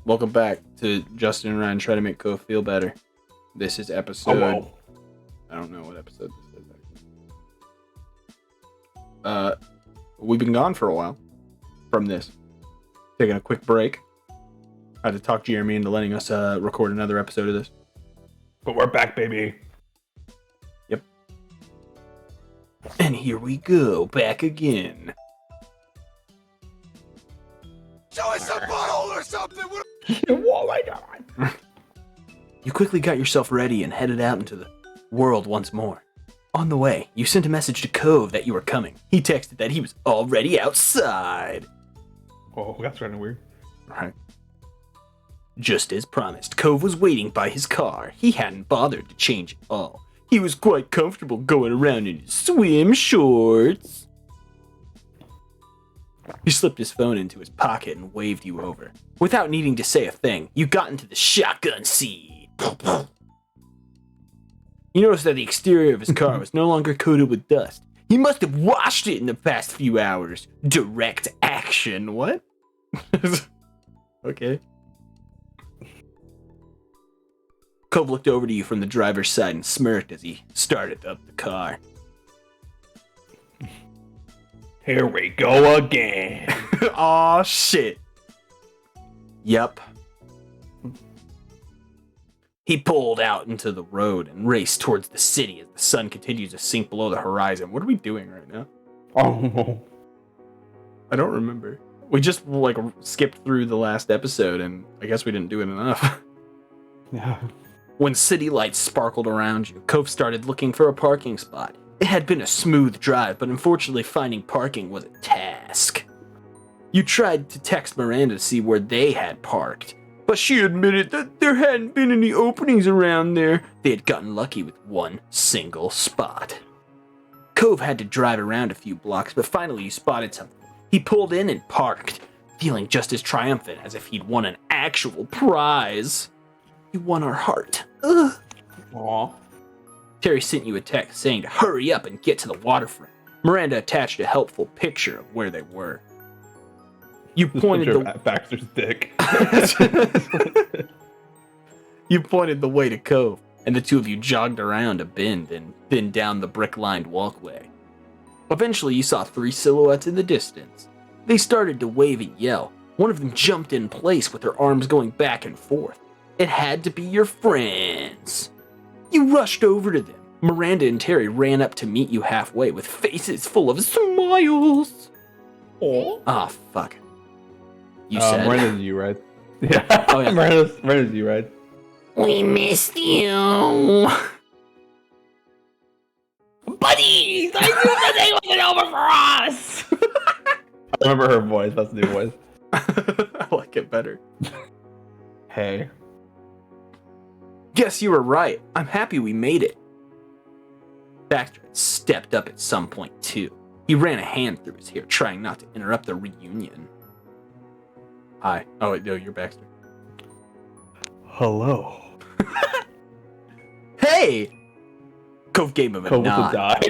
Welcome back to Justin and Ryan Try to Make Cove Feel Better. This is episode... Oh, whoa. I don't know what episode this is, actually. We've been gone for a while from this. Taking a quick break. I had to talk Jeremy into letting us record another episode of this. But we're back, baby. Yep. And here we go, back again. Show us a bottle or something! Oh my god. You quickly got yourself ready and headed out into the world once more. On the way, you sent a message to Cove that you were coming. He texted that he was already outside. Oh, that's kind of weird. Right. Just as promised, Cove was waiting by his car. He hadn't bothered to change at all. He was quite comfortable going around in his swim shorts. He slipped his phone into his pocket and waved you over. Without needing to say a thing, you got into the shotgun seat. You noticed that the exterior of his car was no longer coated with dust. He must have washed it in the past few hours. Direct action. What? Okay. Cove looked over to you from the driver's side and smirked as he started up the car. Here we go again. Aw, shit. Yep. He pulled out into the road and raced towards the city as the sun continues to sink below the horizon. What are we doing right now? Oh. I don't remember. We just, skipped through the last episode, and I guess we didn't do it enough. Yeah. When city lights sparkled around you, Cove started looking for a parking spot. It had been a smooth drive, but unfortunately finding parking was a task. You tried to text Miranda to see where they had parked, but she admitted that there hadn't been any openings around there. They had gotten lucky with one single spot. Cove had to drive around a few blocks, but finally you spotted something. He pulled in and parked, feeling just as triumphant as if he'd won an actual prize. You won our heart. Ugh. Aw. Terry sent you a text saying to hurry up and get to the waterfront. Miranda attached a helpful picture of where they were. You pointed Baxter's dick. You pointed the way to Cove, and the two of you jogged around a bend and then down the brick-lined walkway. Eventually, you saw three silhouettes in the distance. They started to wave and yell. One of them jumped in place with her arms going back and forth. It had to be your friends. You rushed over to them. Miranda and Terry ran up to meet you halfway with faces full of smiles. Oh. Ah, fuck. You said... Miranda's you, right? Yeah. Oh, yeah. Miranda's you, right? We missed you. Buddies! I knew that they wasn't over for us! I remember her voice. That's the new voice. I like it better. Hey. Guess you were right. I'm happy we made it. Baxter had stepped up at some point, too. He ran a hand through his hair, trying not to interrupt the reunion. Hi. Oh, wait, no, you're Baxter. Hello. Hey! Cove gave him a nod.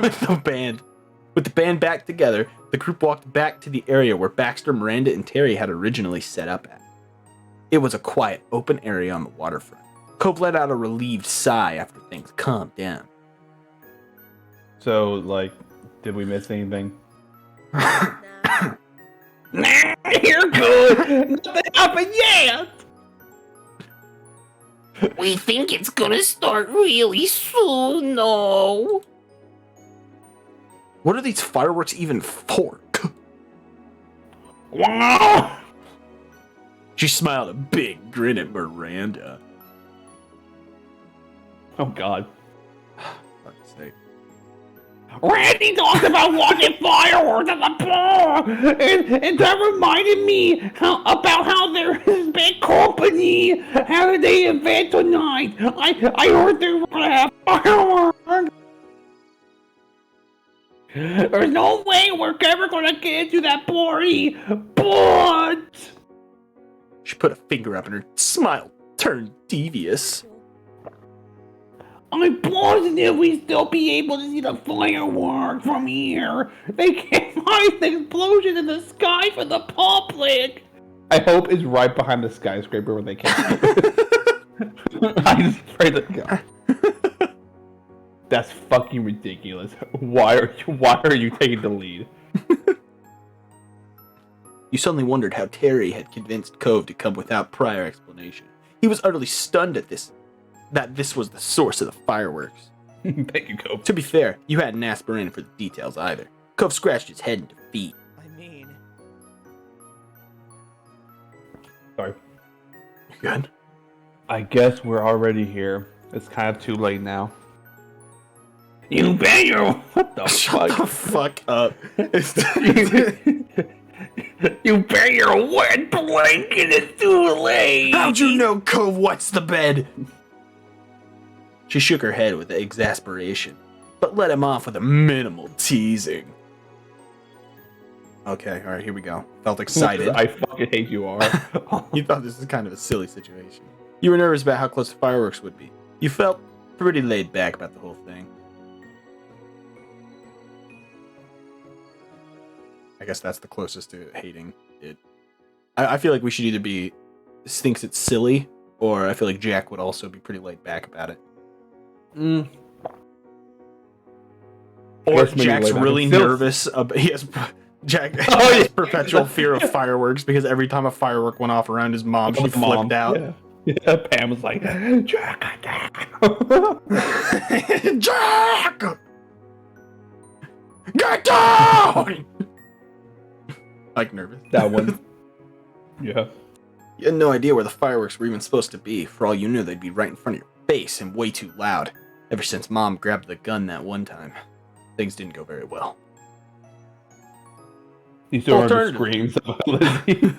With the band back together, the group walked back to the area where Baxter, Miranda, and Terry had originally set up at. It was a quiet, open area on the waterfront. Cove let out a relieved sigh after things calmed down. So, did we miss anything? Nah, you're good! Nothing happened yet! We think it's gonna start really soon, though. What are these fireworks even for? Wow! She smiled a big grin at Miranda. Oh, God. Fuck's sake. Randy talked about watching fireworks at the bar, and that reminded me about how there's this big company having the event tonight. I heard they were gonna have fireworks. There's no way we're ever gonna get into that party, but... She put a finger up and her smile turned devious. I'm positive we still be able to see the fireworks from here. They can't find the explosion in the sky for the public. I hope it's right behind the skyscraper where they can't see it. I just pray to God. That's fucking ridiculous. Why are you taking the lead? You suddenly wondered how Terry had convinced Cove to come without prior explanation. He was utterly stunned at that this was the source of the fireworks. Thank you, Cove. To be fair, you hadn't asked Miranda for the details either. Cove scratched his head in defeat. I mean, Sorry. You good? I guess we're already here. It's kind of too late now. You bet your what the Shut fuck? the fuck up. You bet your wet blanket is too late. How'd you know Cove wets the bed? She shook her head with exasperation, but let him off with a minimal teasing. Okay, alright, here we go. Felt excited. I fucking hate you, R. You thought this was kind of a silly situation. You were nervous about how close the fireworks would be. You felt pretty laid back about the whole thing. I guess that's the closest to hating it. I feel like we should either be thinks it's silly, or I feel like Jack would also be pretty laid back about it. Or Guess maybe Jack's laid back. really Still- nervous. He has Jack Oh, has yeah. perpetual fear of fireworks because every time a firework went off around his mom, she flipped out. Yeah, Pam was like, Jack. Jack! Get down! Like nervous. That one. Yeah. You had no idea where the fireworks were even supposed to be. For all you knew, they'd be right in front of your face and way too loud. Ever since Mom grabbed the gun that one time, things didn't go very well. You still remember Alternative. screams about Lizzie?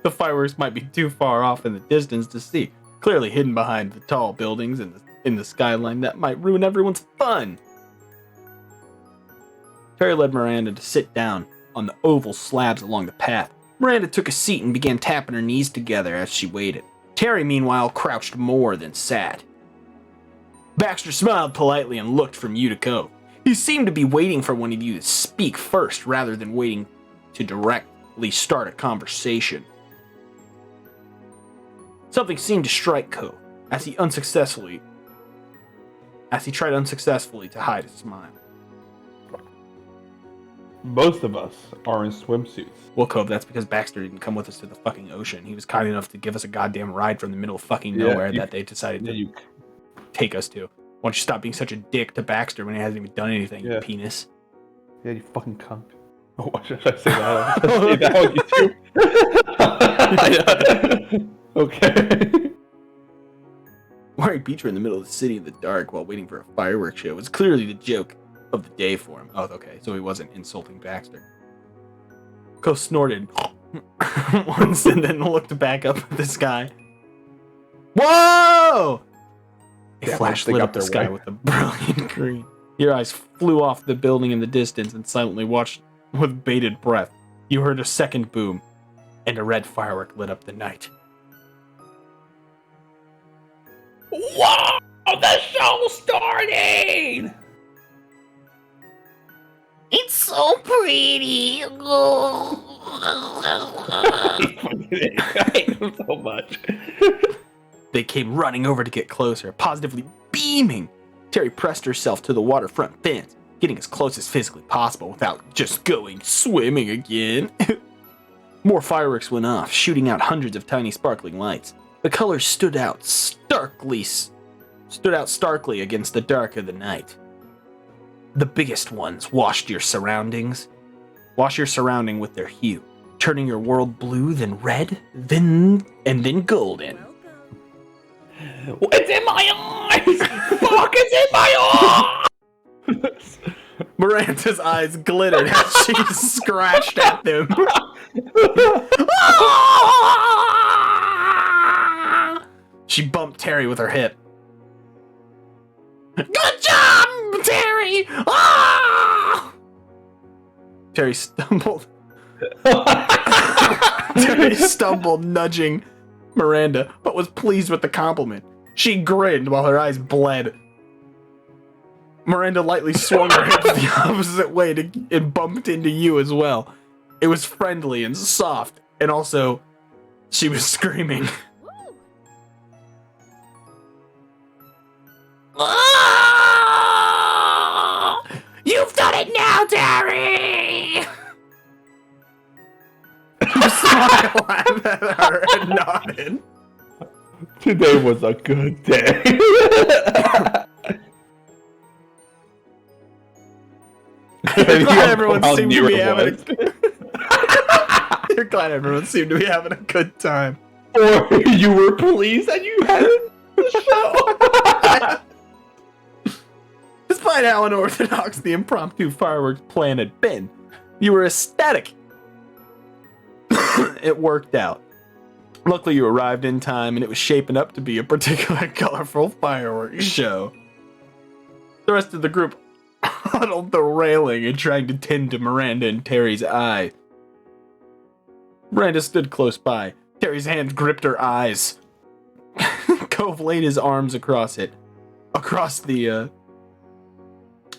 The fireworks might be too far off in the distance to see, clearly hidden behind the tall buildings in the skyline that might ruin everyone's fun. Terry led Miranda to sit down on the oval slabs along the path. Miranda took a seat and began tapping her knees together as she waited. Terry, meanwhile, crouched more than sat. Baxter smiled politely and looked from you to Cove. He seemed to be waiting for one of you to speak first rather than waiting to directly start a conversation. Something seemed to strike Cove as he tried unsuccessfully to hide a smile. Most of us are in swimsuits. Well, Cove, that's because Baxter didn't come with us to the fucking ocean. He was kind enough to give us a goddamn ride from the middle of fucking Yeah, nowhere you- that they decided Yeah, to you. take us to. Why don't you stop being such a dick to Baxter when he hasn't even done anything, you Yeah. penis? Yeah, you fucking cunt. Oh, why should I say that? Should I say that on YouTube? Okay. Why he'd beat her in the middle of the city in the dark while waiting for a fireworks show was clearly the joke of the day for him. Oh, okay, so he wasn't insulting Baxter. Cove snorted once and then looked back up at the sky. Whoa! A Yeah, flash they lit got up the their sky way. with a brilliant green. Your eyes flew off the building in the distance and silently watched with bated breath. You heard a second boom, and a red firework lit up the night. Wow! The show's starting! it's so pretty. I hate him so much. They came running over to get closer, positively beaming. Terry pressed herself to the waterfront fence, getting as close as physically possible without just going swimming again. More fireworks went off, shooting out hundreds of tiny sparkling lights. The colors stood out starkly against the dark of the night. The biggest ones wash your surrounding with their hue, turning your world blue, then red, then golden. It's in my eyes! Fuck, it's in my eyes! Miranda's eyes glittered as she scratched at them. She bumped Terry with her hip. Good job, Terry! Ah! Terry stumbled. Terry stumbled, nudging Miranda, but was pleased with the compliment. She grinned while her eyes bled. Miranda lightly swung her hips the opposite way and bumped into you as well. It was friendly and soft, And also, she was screaming. Oh! You've done it now, Terry! You smile at her and nodded. Today was a good day. You're glad everyone seemed to be having You're glad everyone seemed to be having a good time. Or you were pleased that you had the show. Despite how unorthodox the impromptu fireworks plan had been, you were ecstatic. It worked out. Luckily, you arrived in time, and it was shaping up to be a particularly colorful fireworks show. The rest of the group huddled the railing and trying to tend to Miranda and Terry's eye. Miranda stood close by. Terry's hand gripped her eyes. Cove laid his arms across it.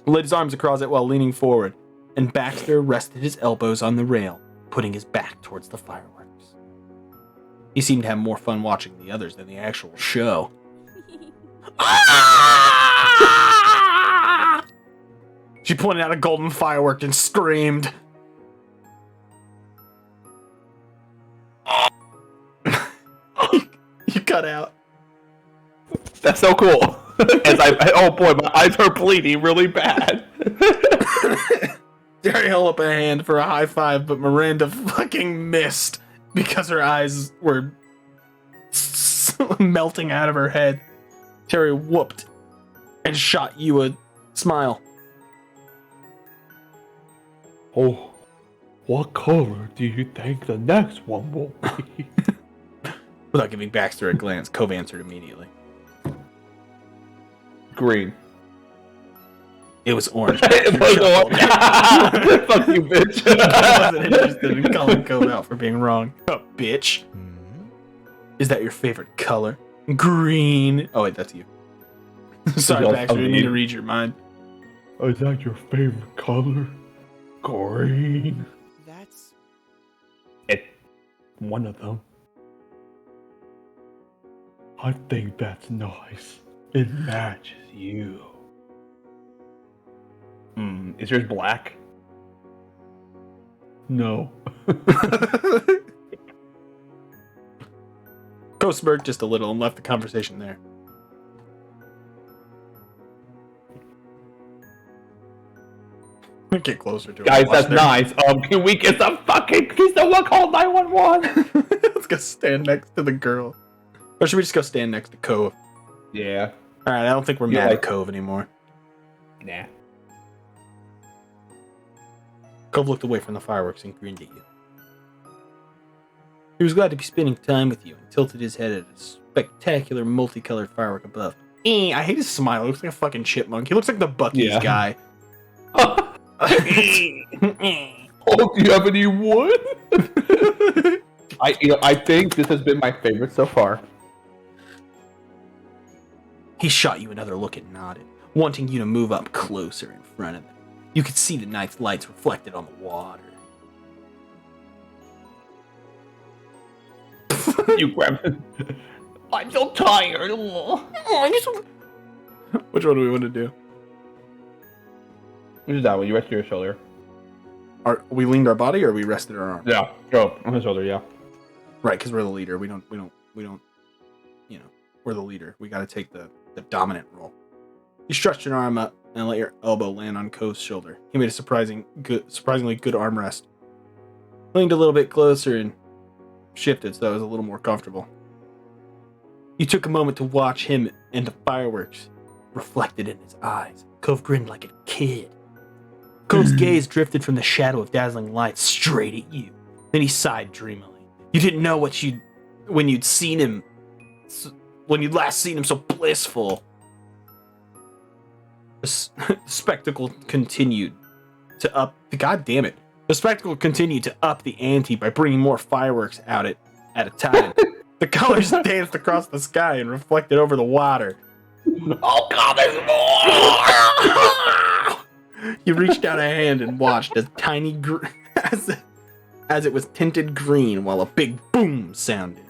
Laid his arms across it while leaning forward, and Baxter rested his elbows on the rail, putting his back towards the fireworks. He seemed to have more fun watching the others than the actual show. She pointed out a golden firework and screamed. You cut out. That's so cool. Oh boy, my eyes are bleeding really bad. Terry held up a hand for a high five, but Miranda fucking missed because her eyes were melting out of her head. Terry whooped and shot you a smile. Oh, what color do you think the next one will be? Without giving Baxter a glance, Cove answered immediately. Green. It was orange. Fuck you, bitch. I wasn't interested in calling Cove out for being wrong. Oh, bitch. Is that your favorite color? Green. Oh, wait, that's you. Sorry, Baxter, I didn't need to read your mind. Is that your favorite color? Green. That's... It's one of them. I think that's nice. It matches you. Is yours black? No. Cove smirked just a little and left the conversation there. Get closer to it. Guys, that's nice. Can we get some fucking... Please someone call 911. Let's go stand next to the girl. Or should we just go stand next to Cove? Yeah. Alright, I don't think we're mad at Cove anymore. Nah. Cove looked away from the fireworks and grinned at you. He was glad to be spending time with you and tilted his head at a spectacular multicolored firework above. I hate his smile. He looks like a fucking chipmunk. He looks like the Buc-ee's guy. Oh, do you have any wood? I think this has been my favorite so far. He shot you another look and nodded, wanting you to move up closer in front of him. You could see the night's lights reflected on the water. You grab it. I'm so tired. Which one do we want to do? Which is that one? You rest your shoulder. We leaned our body or we rested our arm? Yeah. Oh, on the shoulder, yeah. Right, because we're the leader. We don't, you know, we're the leader. We got to take the dominant role. You stretched your arm up and let your elbow land on Cove's shoulder. He made a surprisingly good arm rest. Leaned a little bit closer and shifted so it was a little more comfortable. You took a moment to watch him and the fireworks reflected in his eyes. Cove grinned like a kid. Cove's gaze drifted from the shadow of dazzling lights straight at you. Then he sighed dreamily. You didn't know when you'd last seen him so blissful. The spectacle continued to up. God damn it! The spectacle continued to up the ante by bringing more fireworks out at a time. The colors danced across the sky and reflected over the water. Oh God, there's more! You reached out a hand and watched as as it was tinted green while a big boom sounded.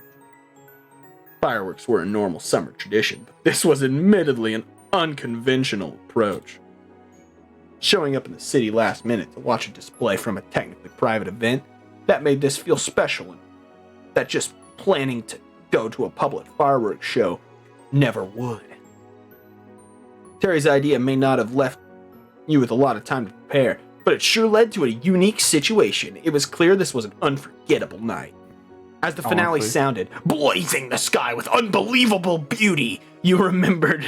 Fireworks were a normal summer tradition, but this was admittedly an unconventional approach. Showing up in the city last minute to watch a display from a technically private event, that made this feel special, and that just planning to go to a public fireworks show never would. Terry's idea may not have left you with a lot of time to prepare, but it sure led to a unique situation. It was clear this was an unforgettable night. As the finale sounded, blazing the sky with unbelievable beauty, you remembered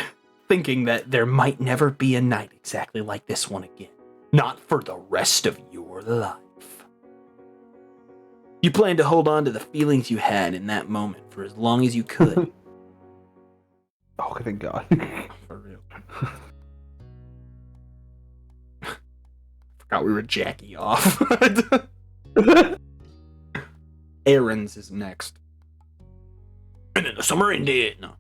thinking that there might never be a night exactly like this one again. Not for the rest of your life. You planned to hold on to the feelings you had in that moment for as long as you could. Oh, thank God. For real. Forgot we were jacking off. Aaron's is next. And then the summer ended. No.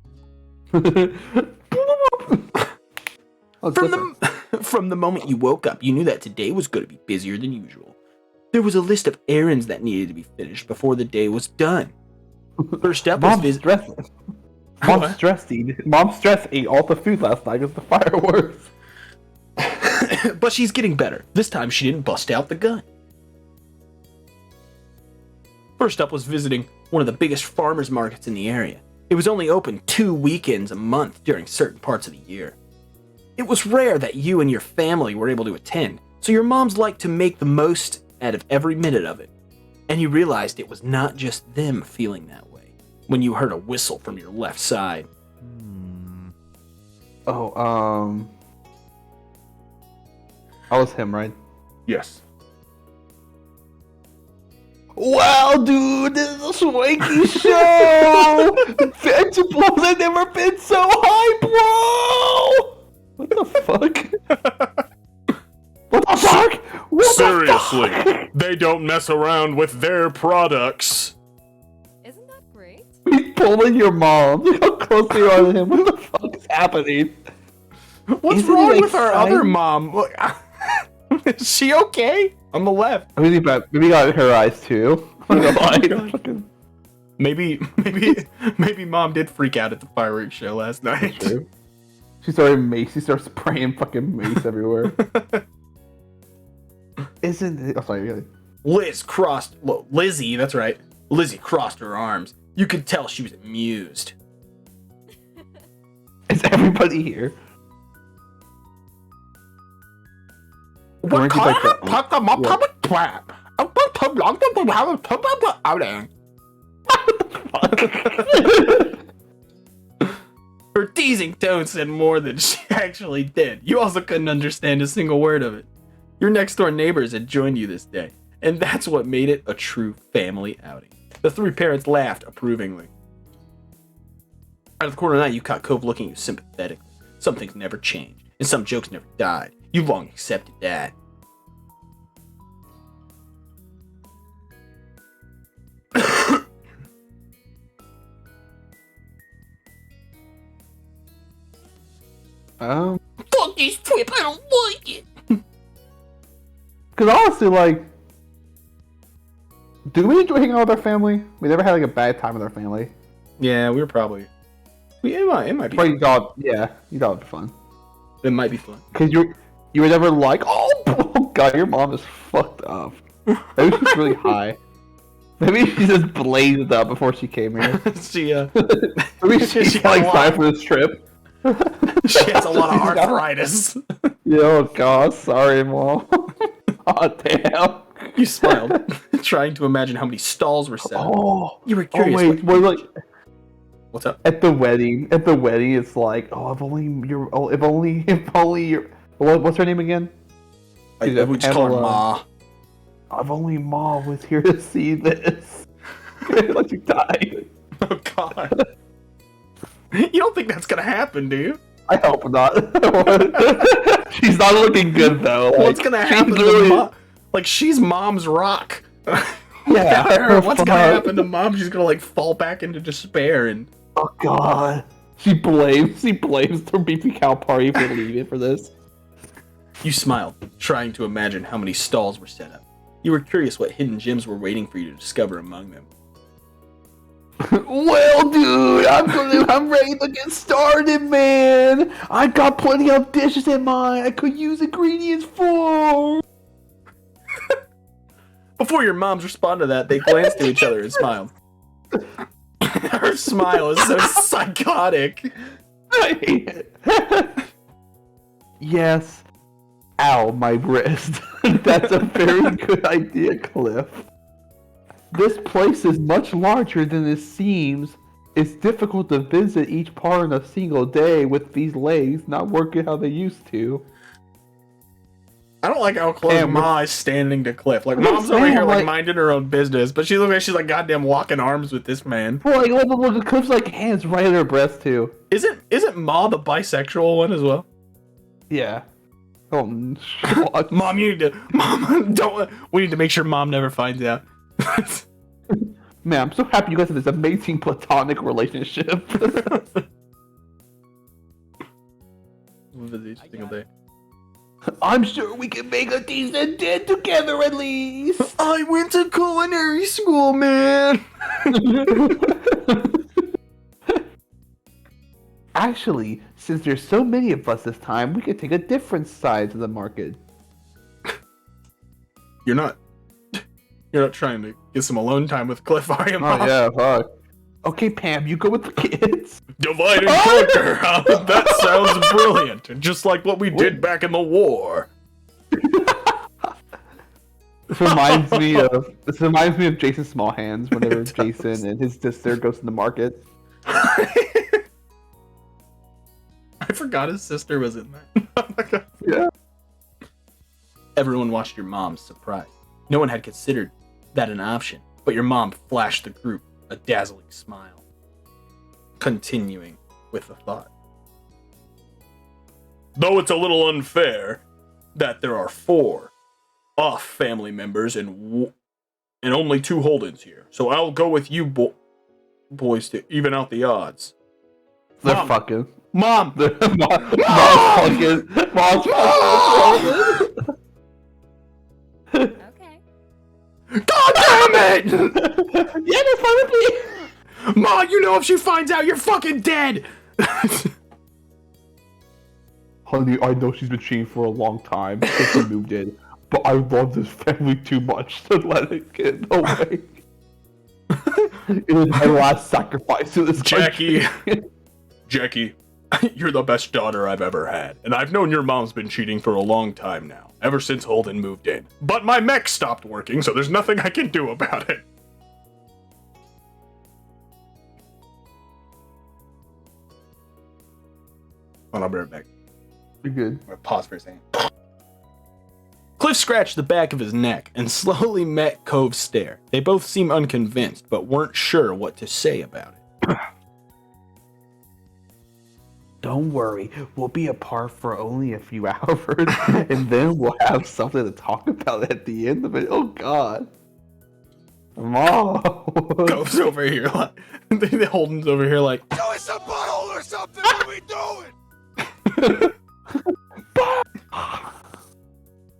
From the moment you woke up, you knew that today was going to be busier than usual. There was a list of errands that needed to be finished before the day was done. First up was Mom's stressed ate all the food last night because the fireworks. But she's getting better. This time she didn't bust out the gun. First up was visiting one of the biggest farmers markets in the area. It was only open 2 weekends a month during certain parts of the year. It was rare that you and your family were able to attend, so your moms liked to make the most out of every minute of it. And you realized it was not just them feeling that way when you heard a whistle from your left side. Oh, that was him, right? Yes. Wow, dude, this is a swanky show! Vegetables have never been so high, bro! What the fuck? What the fuck? What Seriously, the fuck? they don't mess around with their products. Isn't that great? He's pulling your mom. Look how close they are to him. What the fuck is happening? What's Isn't wrong it with our exciting? other mom? Look, is she okay? On the left. I mean, maybe got her eyes too. I'm not gonna lie. Maybe mom did freak out at the fireworks show last night. She started mace. She started spraying fucking mace everywhere. Isn't it? Oh, sorry. Lizzie, that's right. Lizzie crossed her arms. You could tell she was amused. Is everybody here? What kind of Her teasing tone said more than she actually did. You also couldn't understand a single word of it. Your next door neighbors had joined you this day, and that's what made it a true family outing. The three parents laughed approvingly. Out of the corner of the eye, you caught Cove looking at you sympathetically. Some things never changed, and some jokes never died. You long accepted that. Fuck this trip, I don't like it. Because honestly, like, do we enjoy hanging out with our family? We never had like a bad time with our family. Yeah, we were probably. It might be. But you thought it'd be fun. It might be fun. Because you were never like, oh god, your mom is fucked up. Maybe she's really high. Maybe she just blazed up before she came here. Maybe she's she like had a excited lot. for this trip. She has a lot of arthritis. Yeah, oh god, sorry, mom. Oh damn. You smiled, trying to imagine how many stalls were set up. Oh, You were curious. wait, what- like What's up? at the wedding, it's like, what's her name again? We just call her Pamela. Ma. Oh, if only Ma was here to see this. Like you died. Oh God. You don't think that's gonna happen, do you? I hope not. She's not looking good though. What's Like, gonna she's happen to really- Mom? Like, she's Mom's rock. Yeah. What's gonna happen to Mom? She's gonna like fall back into despair and. Oh god. She blames the beefy cow party for leaving for this. You smiled, trying to imagine how many stalls were set up. You were curious what hidden gems were waiting for you to discover among them. Well, dude, I'm ready to get started, man. I got plenty of dishes in mind I could use ingredients for. Before your moms respond to that, they glanced to each other and smiled. Her smile is so psychotic. Yes. Ow, my wrist. That's a very good idea, Cliff. This place is much larger than it seems. It's difficult to visit each part in a single day with these legs not working how they used to. I don't like how close Damn, Ma is standing to Cliff. Like, Mom's over here, like, like minding her own business, but she looks like she's, like, goddamn walking arms with this man. Bro, like, look, Cliff's, like, hands right at her breast, too. Isn't Ma the bisexual one as well? Yeah. Oh, Mom, you need to... Mom, don't... We need to make sure Mom never finds out. Man, I'm so happy you guys have this amazing platonic relationship. Each single day. I'm sure we can make a decent day together at least. I went to culinary school, man. Actually, since there's so many of us this time, we could take a different side to the market. You're not trying to get some alone time with Cliff, are you, Mom? Oh yeah, fuck. Okay, Pam, you go with the kids. Divide and conquer. That sounds brilliant. Just like what we did back in the war. This reminds me of Jason Smallhands whenever Jason and his sister goes to the market. I forgot his sister was in that. Oh my God. Yeah. Everyone watched your mom's surprise. No one had considered that an option, but your mom flashed the group a dazzling smile, continuing with the thought. Though it's a little unfair that there are 4 off family members and only 2 hold-ins here, so I'll go with you boys to even out the odds. They're Mom. fucking. Mom! Mom's fucking. Okay. God damn it! Yeah, they're fine with me. Ma, you know if she finds out, you're fucking dead! Honey, I know she's been cheating for a long time since she moved in, but I love this family too much to let it get away. It was my last sacrifice to this Jackie. country. Jackie, you're the best daughter I've ever had, and I've known your mom's been cheating for a long time now, ever since Holden moved in. But my mech stopped working, so there's nothing I can do about it. Hold on, I'll be right back. You're good. I'm gonna pause for a second. Cliff scratched the back of his neck and slowly met Cove's stare. They both seemed unconvinced, but weren't sure what to say about it. Don't worry, we'll be apart for only a few hours, and then we'll have something to talk about at the end of it. Oh God, Mom. Cove's over here, like, Holden's over here, like, Show us a butthole or something. What are we doing?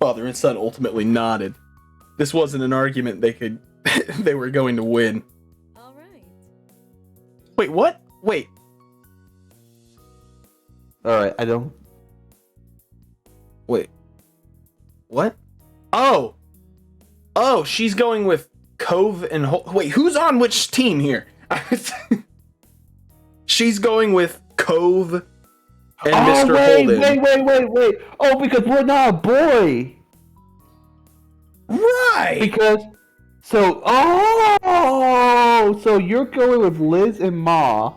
father and son ultimately nodded. This wasn't an argument they were going to win. All right. Wait, what? Wait. All right, I don't. Wait. What? Oh, she's going with Cove and wait, who's on which team here? She's going with Cove and Mr. Holden. Wait. Oh, because we're not a boy. Right. Because, so you're going with Liz and Ma,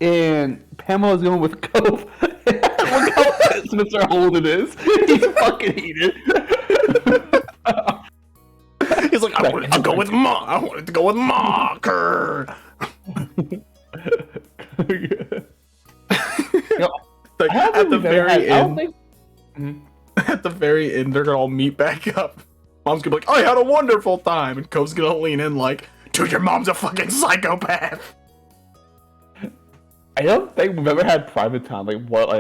and Pamela's going with Cove. Look how pissed Mr. Holden is. He's fucking heated. He's like, I wanted to go with Ma. I wanted to go with Ma. Grr. Like, at the very end. At the very end, they're gonna all meet back up. Mom's gonna be like, I had a wonderful time. And Cove's gonna lean in like, dude, your mom's a fucking psychopath. I don't think we've ever had private time, like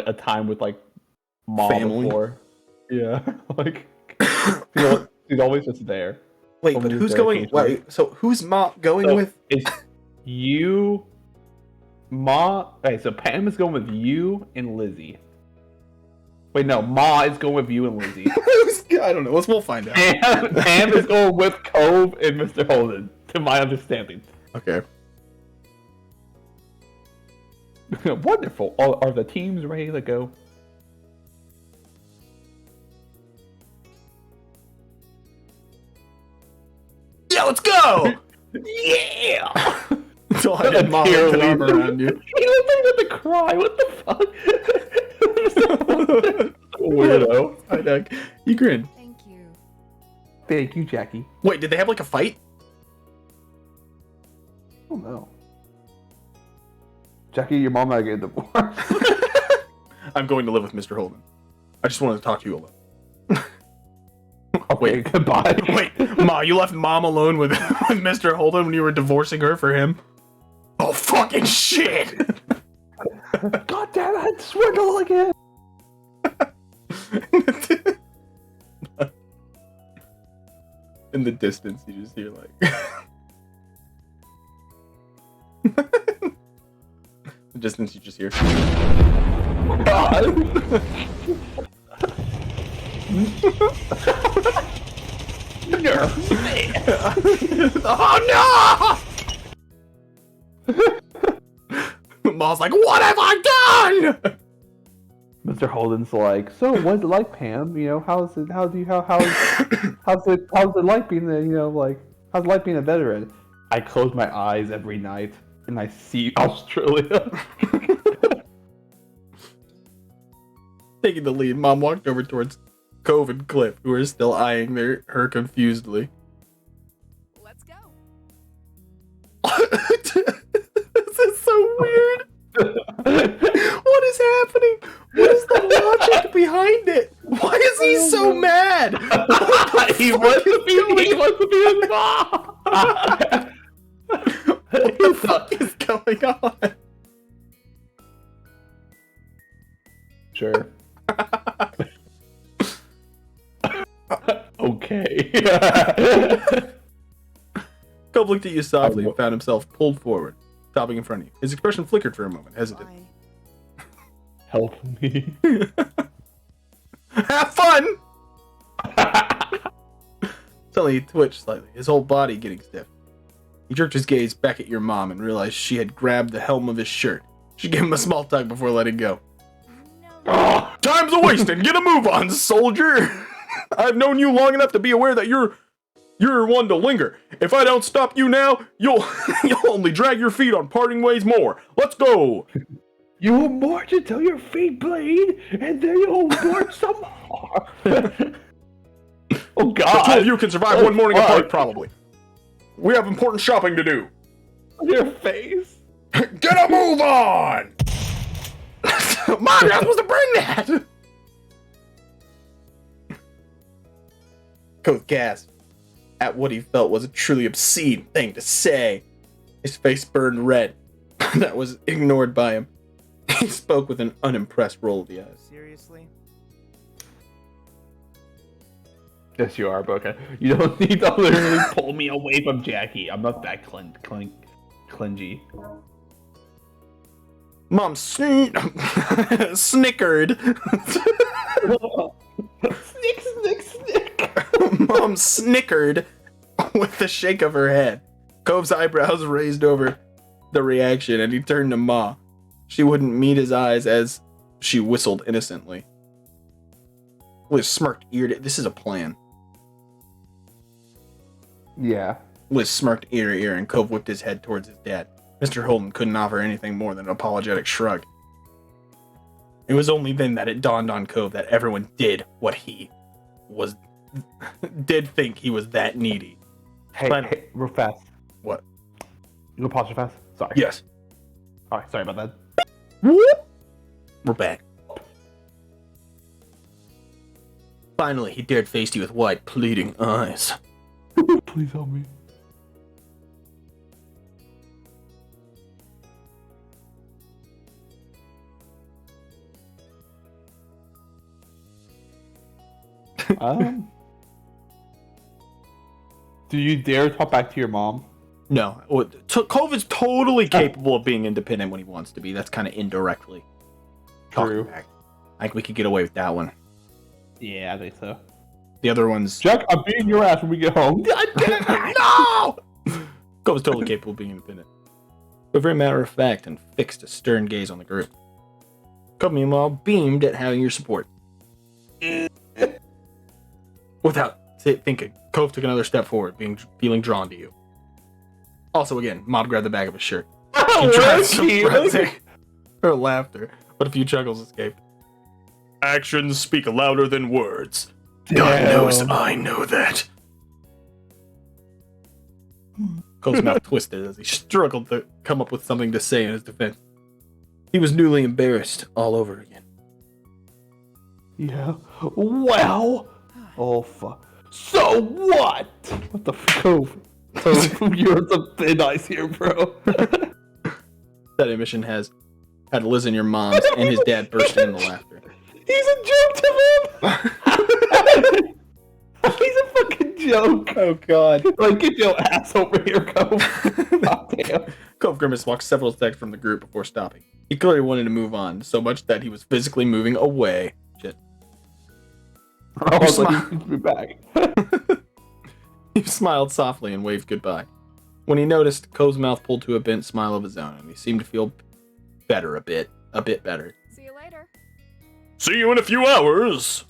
a time with like mom Family. before. Yeah, like you know, She's always just there. Wait, Only but is who's there going? occasionally. Wait, so who's Ma going So with? it's you, Ma. Okay, so Pam is going with you and Lizzie. Wait, no, Ma is going with you and Lizzie. I don't know. We'll find out. Pam is going with Cove and Mr. Holden, to my understanding. Okay. Wonderful. Are the teams ready to go? Yeah, let's go. Yeah! So I had Ma Dear put an arm Lord. around you. He looks like about to cry. What the fuck? Weirdo. Hi, Doug. You grin. Thank you. Thank you, Jackie. Wait, did they have like a fight? Oh no. Jackie, your mom might get divorced. I'm going to live with Mr. Holden. I just wanted to talk to you alone. Okay, goodbye. Wait, Ma, you left Mom alone with Mr. Holden when you were divorcing her for him? Oh, fucking shit! God damn it, swindle again. In the distance, you just hear like... the distance, you just hear... God. Oh no! Ma's like, what have I done? Mr. Holden's like, so what's it like, Pam? You know, how's it like being the, you know, like, how's it like being a veteran? I close my eyes every night and I see Australia. Taking the lead, Mom walked over towards Cove and Cliff, who are still eyeing her confusedly. Let's go. This is so weird. What is happening? What is the logic behind it? Why is he so mad? He wants to be his mom. What the fuck is going on? Sure. Okay. Cove looked at you softly and found himself pulled forward, stopping in front of you. His expression flickered for a moment, hesitant. Why? Help me. Have fun! Suddenly he twitched slightly, his whole body getting stiff. He jerked his gaze back at your mom and realized she had grabbed the hem of his shirt. She gave him a small tug before letting go. No. Time's a wasting. Get a move on, soldier. I've known you long enough to be aware that you're one to linger. If I don't stop you now, you'll only drag your feet on parting ways more. Let's go. You will march until your feet bleed, and then you'll march some more. Oh The two God! of you can survive one morning apart, probably. We have important shopping to do. Your face. Get a move on. Mom, you're not supposed to bring that. Cove gasped at what he felt was a truly obscene thing to say. His face burned red. That was ignored by him. He spoke with an unimpressed roll of the eyes. Seriously? Yes, you are, Boca. You don't need to literally pull me away from Jackie. I'm not that clingy. Mom snickered. Snick. Mom snickered with a shake of her head. Cove's eyebrows raised over the reaction, and he turned to Ma. She wouldn't meet his eyes as she whistled innocently. Liz smirked ear to... This is a plan. Yeah. Liz smirked ear to ear, and Cove whipped his head towards his dad. Mr. Holden couldn't offer anything more than an apologetic shrug. It was only then that it dawned on Cove that everyone did what he was... did think he was that needy. Hey, real fast. What? You gonna pause real fast? Sorry. Yes. Alright, sorry about that. We're back. Finally, he dared face you with wide, pleading eyes. Please help me. Do you dare talk back to your mom? No. Cove is totally capable of being independent when he wants to be. That's kind of indirectly talking True. back. I think we could get away with that one. Yeah, I think so. The other one's... Jack, I'm beating your ass when we get home. No! Cove is totally capable of being independent. But very matter of fact and fixed a stern gaze on the group. Cove, meanwhile, beamed at having your support. Without thinking, Cove took another step forward, feeling drawn to you. Also, again, Mob grabbed the back of his shirt. He tried suppressing her laughter, but a few chuckles escaped. Actions speak louder than words. God knows I know that. Cove's mouth twisted as he struggled to come up with something to say in his defense. He was newly embarrassed all over again. Yeah. Well. Oh fuck. So what? What the fuck? You're the thin ice here, bro. That admission has had Liz and your mom's and his dad burst into laughter. He's a joke to him. He's a fucking joke. Oh god. Like, get your ass over here, Cove. Oh, damn. Cove Grimace walked several steps from the group before stopping. He clearly wanted to move on, so much that he was physically moving away. Shit. I was like, he needs to be back. He smiled softly and waved goodbye. When he noticed, Cove's mouth pulled to a bent smile of his own, and he seemed to feel better a bit better. See you later. See you in a few hours!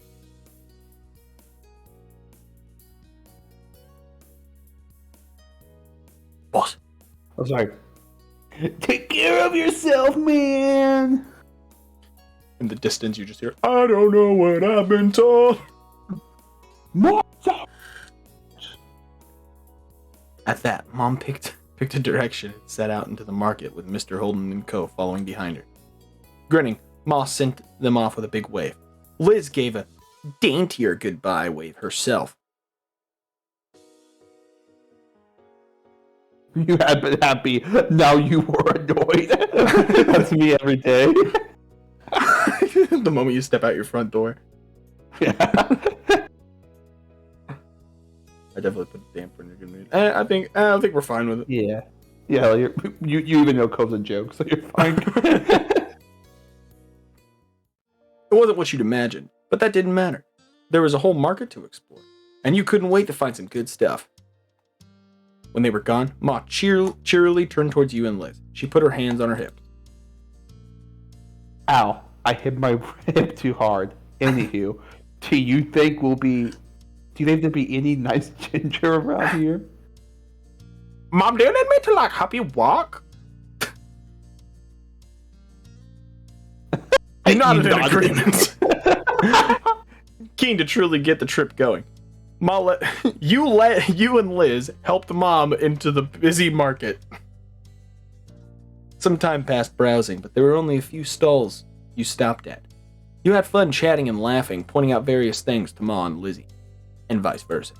Boss. I was like, take care of yourself, man. In the distance, you just hear, I don't know what I've been told. At that, Mom picked a direction and set out into the market with Mr. Holden and Co. following behind her. Grinning, Ma sent them off with a big wave. Liz gave a daintier goodbye wave herself. You had been happy, now you were annoyed. That's me every day. The moment you step out your front door. Yeah. I definitely put a damper in your good mood. I think we're fine with it. Yeah. Yeah, you even know Cove's a joke, so you're fine. It wasn't what you'd imagined, but that didn't matter. There was a whole market to explore, and you couldn't wait to find some good stuff. When they were gone, Ma cheerily turned towards you and Liz. She put her hands on her hips. Ow, I hit my hip too hard. Anywho, do you think there'll be any nice ginger around here? Mom, do you need me to help you walk? You nodded in agreement. Keen to truly get the trip going. Ma you and Liz helped Mom into the busy market. Some time passed browsing, but there were only a few stalls you stopped at. You had fun chatting and laughing, pointing out various things to Ma and Lizzie, and vice versa.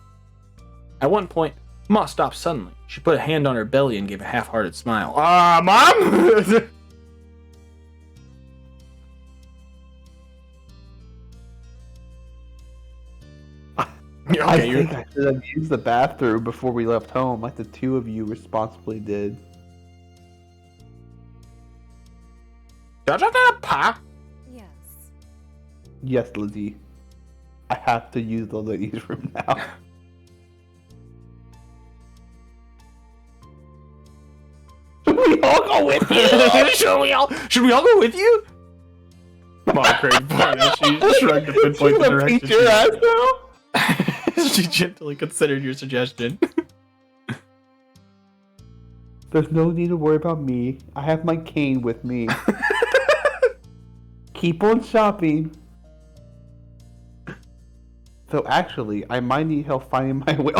At one point, Ma stopped suddenly. She put a hand on her belly and gave a half-hearted smile. Mom? I think I should have used the bathroom before we left home, like the two of you responsibly did. Don't you get a pie? Yes. Yes, Lizzie. I have to use the ladies' room now. Should we all go with you? Should we all go with you? Mom craved blood as she shrugged to pinpoint the direction. Beat your ass now? She gently considered your suggestion. There's no need to worry about me. I have my cane with me. Keep on shopping. Though actually, I might need help finding my way.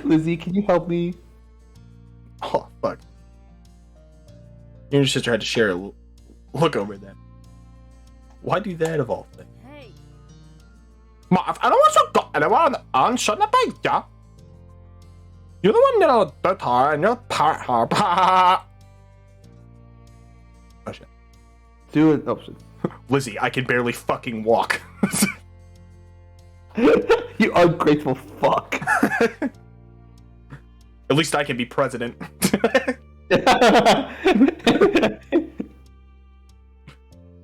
Lizzie, can you help me? Oh, fuck. You and your sister had to share a look over that. Why do that of all things? Hey. Ma, if anyone should go anyone on shouldn't it be ya? You're the one that'll bit her and you're part her. Oh shit. Do it. Oh, shit. Lizzie, I can barely fucking walk. You ungrateful fuck. At least I can be president.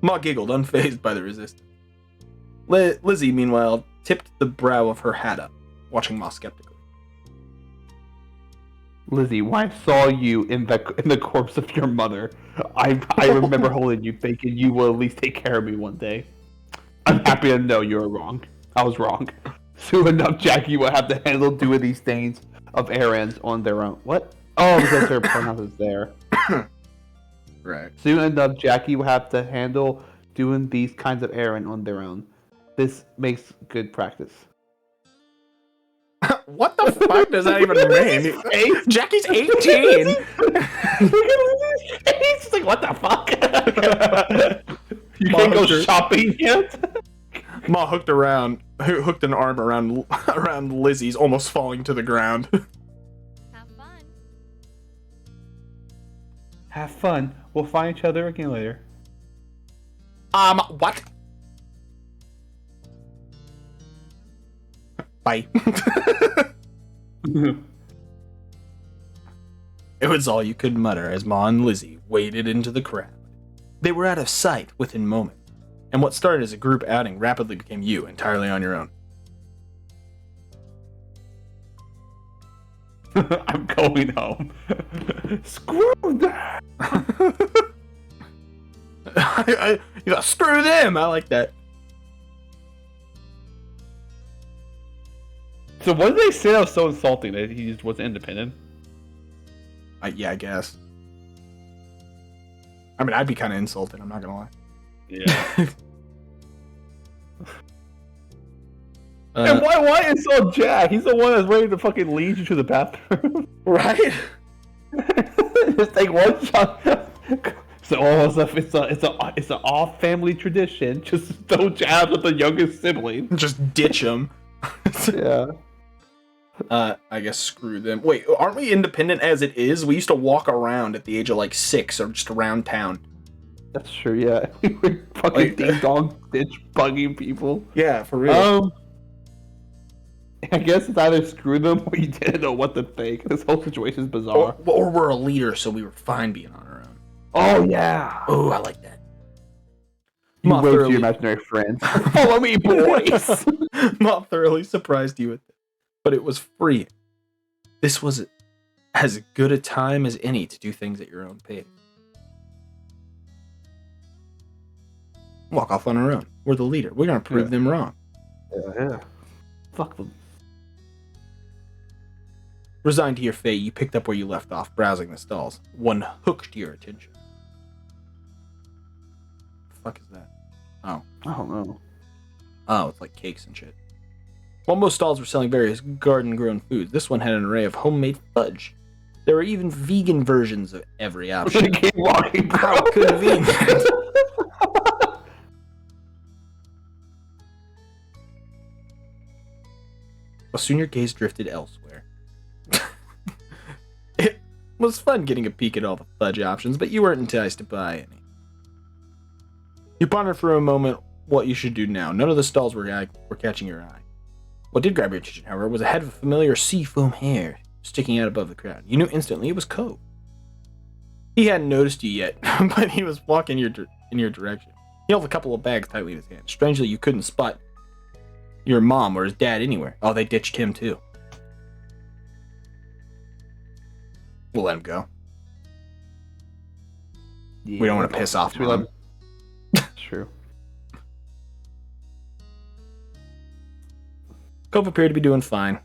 Ma giggled, unfazed by the resistance. Lizzie, meanwhile, tipped the brow of her hat up, watching Ma skeptically. Lizzie, when I saw you in the corpse of your mother, I remember holding you, thinking you will at least take care of me one day. I'm happy to know you were wrong. I was wrong. Soon enough, Jackie will have to handle doing these things of errands on their own. What? Oh, because her pronouns is there. Right. Soon enough, Jackie will have to handle doing these kinds of errands on their own. This makes good practice. What the fuck does that even mean? Jackie's 18! He's like, what the fuck? You can't go shopping yet? Ma hooked an arm around Lizzie's, almost falling to the ground. Have fun. Have fun. We'll find each other again later. What? Bye. It was all you could mutter as Ma and Lizzie waded into the crowd. They were out of sight within moments, and what started as a group outing rapidly became you, entirely on your own. I'm going home. Screw that! You got screw them! I like that. So what did they say that was so insulting that he just wasn't independent? Yeah, I guess. I mean, I'd be kind of insulted, I'm not gonna lie. Yeah. And why insult Jack? He's the one that's ready to fucking lead you to the bathroom. Right? Just take one shot. So it's an all family tradition. Just throw jabs at the youngest sibling. Just ditch them. Yeah. I guess screw them. Wait, aren't we independent as it is? We used to walk around at the age of like 6 or just around town. That's true, yeah. We were fucking Like- ding-dong bitch bugging people. Yeah, for real. I guess it's either screw them or you didn't know what to think. This whole situation's bizarre. Or we're a leader, so we were fine being on our own. Oh, yeah. Oh, I like that. You Ma wrote to thoroughly- your imaginary friends. Follow me, boys. Ma thoroughly surprised you with it, but it was free. This was as good a time as any to do things at your own pace. Walk off on our own. We're the leader. We're gonna prove them wrong. Yeah. Fuck them. Resigned to your fate, you picked up where you left off, browsing the stalls. One hooked your attention. The fuck is that? Oh. I don't know. Oh, it's like cakes and shit. While most stalls were selling various garden-grown foods, this one had an array of homemade fudge. There were even vegan versions of every option. Keep walking, bro. How convenient. Well, soon your gaze drifted elsewhere. It was fun getting a peek at all the fudge options, but you weren't enticed to buy any. You pondered for a moment what you should do now. None of the stalls were catching your eye. What did grab your attention, however, was a head of familiar seafoam hair sticking out above the crowd. You knew instantly it was Cove. He hadn't noticed you yet, but he was walking in your direction. He held a couple of bags tightly in his hand. Strangely, you couldn't spot your mom or his dad anywhere. Oh, they ditched him too. We'll let him go. Yeah, We don't want to piss off we let Mom. him- True. Cove appeared to be doing fine.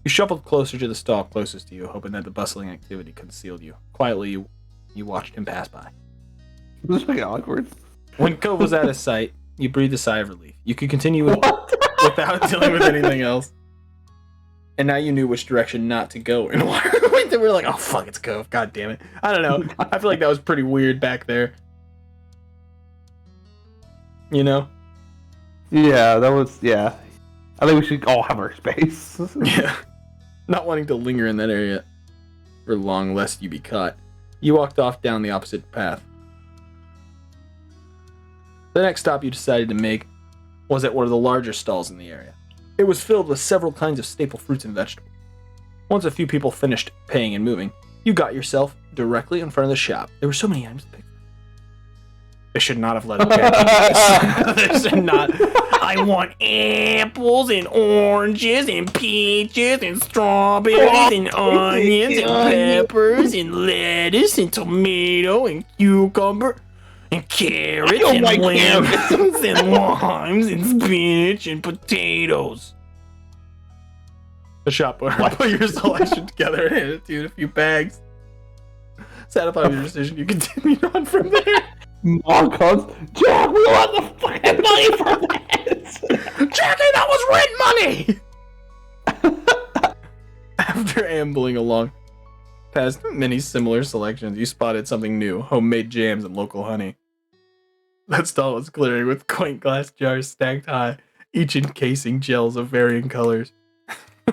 You shuffled closer to the stall closest to you, hoping that the bustling activity concealed you. Quietly, you watched him pass by. This is fucking awkward. When Cove was out of sight, you breathed a sigh of relief. You could continue without dealing with anything else. And now you knew which direction not to go in. We were like, oh fuck, it's Cove. God damn it. I don't know. I feel like that was pretty weird back there. You know? Yeah, that was, yeah. I think we should all have our space. Yeah. Not wanting to linger in that area for long lest you be caught, you walked off down the opposite path. The next stop you decided to make was at one of the larger stalls in the area. It was filled with several kinds of staple fruits and vegetables. Once a few people finished paying and moving, you got yourself directly in front of the shop. There were so many items to pick. They should not have let him get this. They should not. I want apples and oranges and peaches and strawberries and onions and peppers and lettuce and tomato and cucumber and carrots and lemons and limes and spinach and potatoes. The shop owner put your selection together and handed it to you in a few bags. Satisfied with your decision, you continued on from there. Mom comes, Jack, we want the fucking money for this! Jackie, that was rent money! After ambling along past many similar selections, you spotted something new, homemade jams and local honey. That stall was glittering with quaint glass jars stacked high, each encasing gels of varying colors.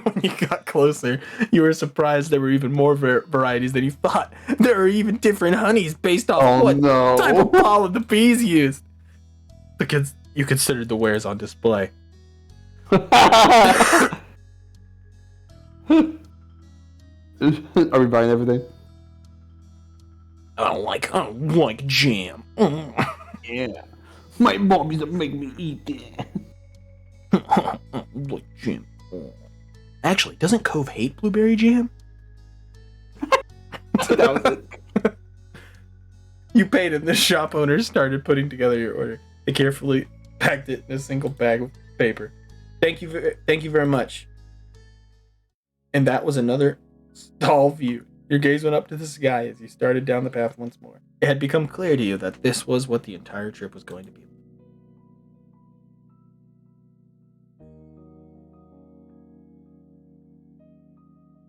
When you got closer, you were surprised there were even more varieties than you thought. There are even different honeys based off what type of pollen the bees used. Because you considered the wares on display. Are we buying everything? I don't like jam. Yeah. My mom used to make me eat that. Like jam. Actually, doesn't Cove hate blueberry jam? That was it. You paid and the shop owner started putting together your order. They carefully packed it in a single bag of paper. Thank you very much. And that was another stall view. Your gaze went up to the sky as you started down the path once more. It had become clear to you that this was what the entire trip was going to be.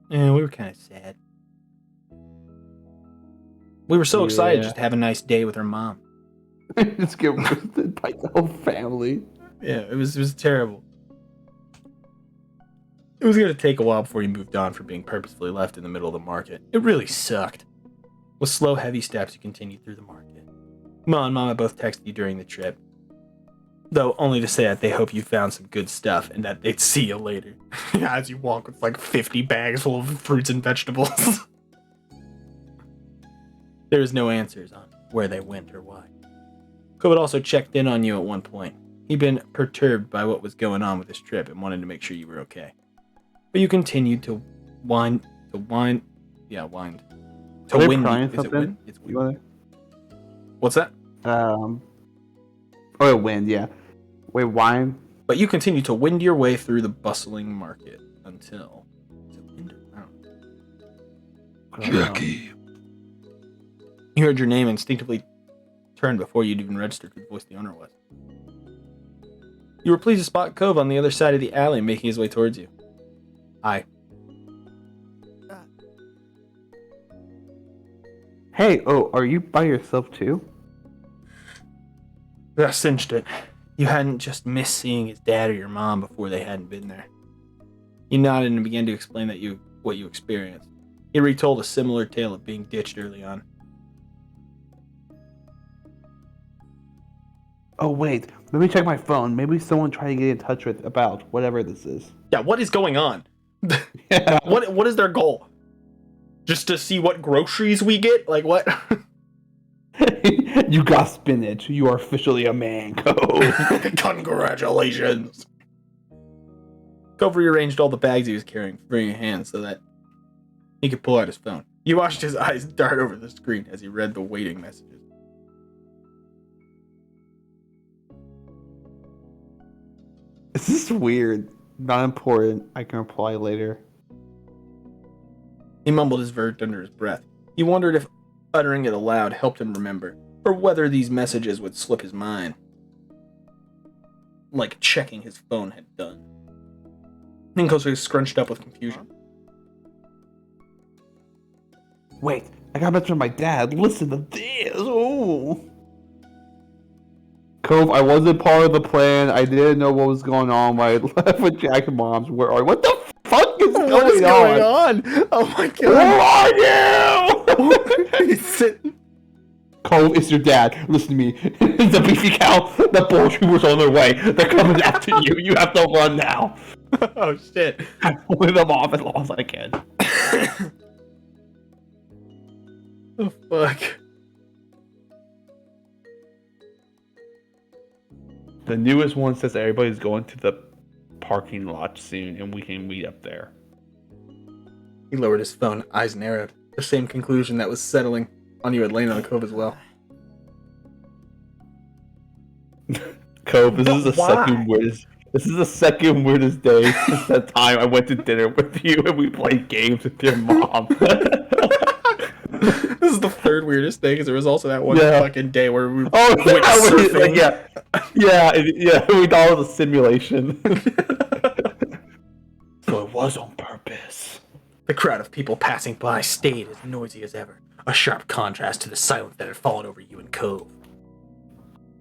Yeah, we were kind of sad. We were so excited just to have a nice day with her mom. Just get roasted by the whole family. Yeah, it was terrible. It was going to take a while before you moved on for being purposefully left in the middle of the market. It really sucked. With slow, heavy steps, you continued through the market. Mom and Mama both texted you during the trip. Though only to say that they hope you found some good stuff and that they'd see you later. As you walk with like 50 bags full of fruits and vegetables. There was no answers on where they went or why. Cove had also checked in on you at one point. He'd been perturbed by what was going on with this trip and wanted to make sure you were okay. But you continued to wind. To win. Is it wind? It's wind. What's that? Oh, wind, yeah. Wait, wine? But you continue to wind your way through the bustling market until... Is it wind or round? Jackie. You heard your name instinctively turn before you'd even registered who the voice the owner was. You were pleased to spot Cove on the other side of the alley making his way towards you. Hi. Hey, are you by yourself too? I cinched it. You hadn't just missed seeing his dad or your mom before they hadn't been there. You nodded and began to explain what you experienced. He retold a similar tale of being ditched early on. Oh wait, let me check my phone. Maybe someone tried to get in touch with about whatever this is. Yeah, what is going on? What is their goal? Just to see what groceries we get? Like what? You got spinach. You are officially a man, Cove. Congratulations. Cove rearranged all the bags he was carrying, freeing your hands so that he could pull out his phone. You watched his eyes dart over the screen as he read the waiting messages. This is weird. Not important. I can reply later. He mumbled his verdict under his breath. He wondered if uttering it aloud helped him remember, or whether these messages would slip his mind. Like checking his phone had done. Ninkos was scrunched up with confusion. Wait, I got a message from my dad. Listen to this. Oh. Cove, I wasn't part of the plan. I didn't know what was going on when I left with Jack's mom's. Where are you? What the fuck is going on? Oh my god. Who are you? He's sitting. Cove, it's your dad. Listen to me. The beefy cow, the bull troopers on their way. They're coming after you. You have to run now. Oh shit. I'm pulling them off as long as I can. Oh fuck. The newest one says everybody's going to the parking lot soon, and we can meet up there. He lowered his phone, eyes narrowed. The same conclusion that was settling on you had lain on the Cove as well. Cove, this is the why? second weirdest. This is the second weirdest day since that time I went to dinner with you and we played games with your mom. This is the third weirdest day because there was also that one fucking day where we went surfing. surfing. Yeah, we thought it was a simulation. So it was on purpose. The crowd of people passing by stayed as noisy as ever, a sharp contrast to the silence that had fallen over you and Cove.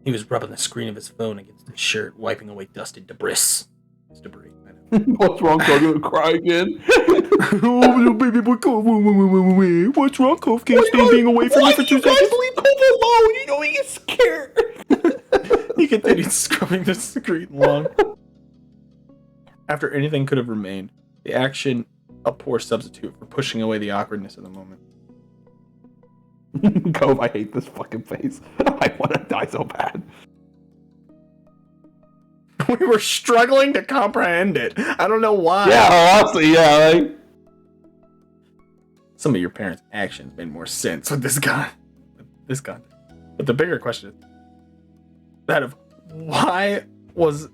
He was rubbing the screen of his phone against his shirt, wiping away dust and debris. It's debris. I know. What's wrong, Cove? You gonna cry again? Oh, little baby boy Cove. What's wrong, Cove? Can't stand being away from me for 2 seconds. Leave Cove alone. You know he gets scared. He continued scrubbing the screen long. After anything could have remained, the action a poor substitute for pushing away the awkwardness of the moment. Cove, I hate this fucking face. I want to die so bad. We were struggling to comprehend it. I don't know why. Yeah, honestly, yeah. Like... Some of your parents' actions made more sense with this guy. But the bigger question is that of why was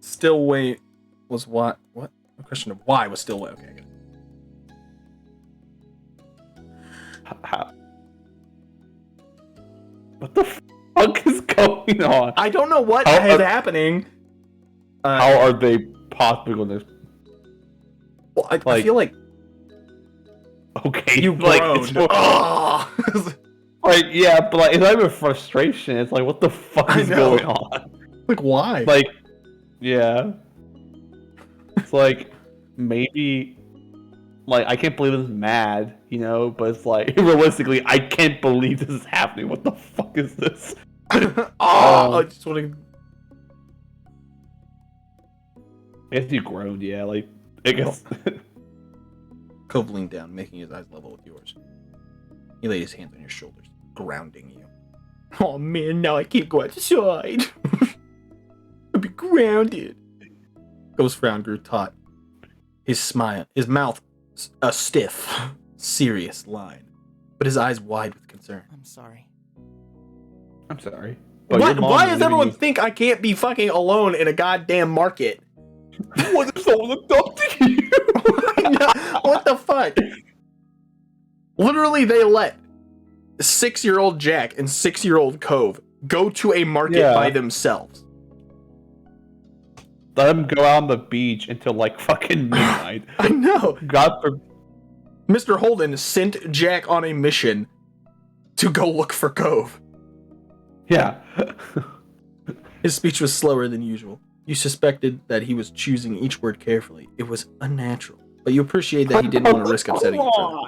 still wait was what? What? The question of why was still wait. Okay, I get it. How? What the fuck is going on? I don't know what How is are- happening. How are they possibly going to? Well, I like- feel like Okay, you like, groaned. it's more- Oh! like, yeah, but like, it's not even frustration. It's like, what the fuck I is know. going on? Like, why? Like, yeah, it's like maybe, like, I can't believe this is mad, you know, but it's like realistically, I can't believe this is happening. What the fuck is this? I just want to. I guess you groaned, yeah. Like, I guess. Cove leaned down, making his eyes level with yours. He laid his hands on your shoulders, grounding you. Oh man, now I can't go outside. I'll be grounded. Cove's frown grew taut. His mouth a stiff, serious line, but his eyes wide with concern. I'm sorry. I'm sorry. Why does everyone think I can't be fucking alone in a goddamn market? What if someone adopted you? What the fuck? Literally, they let 6-year-old Jack and 6-year-old Cove go to a market by themselves. Let them go out on the beach until like fucking midnight. I know. God for Mr. Holden sent Jack on a mission to go look for Cove. yeah. His speech was slower than usual. You suspected that he was choosing each word carefully. It was unnatural, but you appreciate that he didn't want to risk upsetting each other.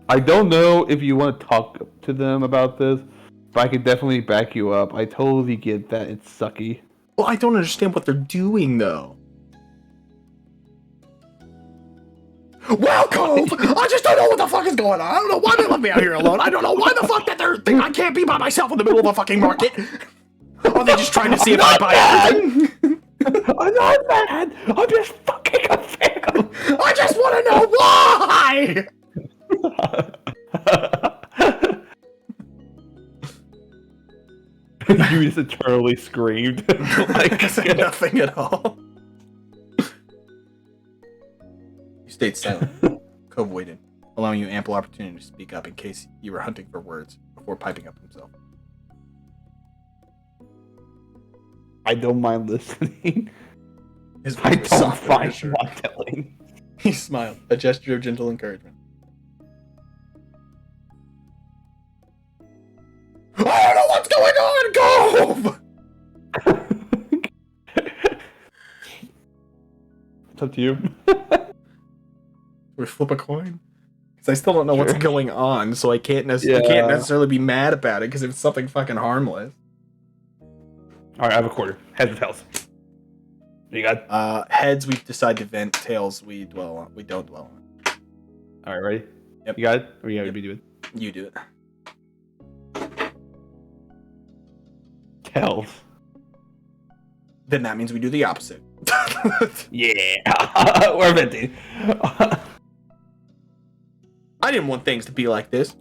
I don't know if you want to talk to them about this, but I can definitely back you up. I totally get that it's sucky. Well, I don't understand what they're doing, though. Well, Cove, I just don't know what the fuck is going on. I don't know why they left me out here alone. I don't know why the fuck that they're thinking I can't be by myself in the middle of a fucking market. Are they just trying to see if I buy everything? I'm not mad. I'm just fucking a fan. I just want to know why! You just eternally screamed. I said nothing at all. You stayed silent. Cove waited, allowing you ample opportunity to speak up in case you were hunting for words before piping up himself. I don't mind listening. His voice I was don't soft and find reassuring. not telling. He smiled, a gesture of gentle encouragement. I don't know what's going on, Cove! It's up to you. We flip a coin? Because I still don't know what's Sure. going on, so I can't, you Yeah. can't necessarily be mad about it because it's something fucking harmless. Alright, I have a quarter. Heads or tails? You got. Heads we decide to vent. Tails we dwell on. We don't dwell on. All right, ready? Yep. You got it. Or you got Yep. me do it. You do it. Tails. Then that means we do the opposite. Yeah, we're venting. I didn't want things to be like this.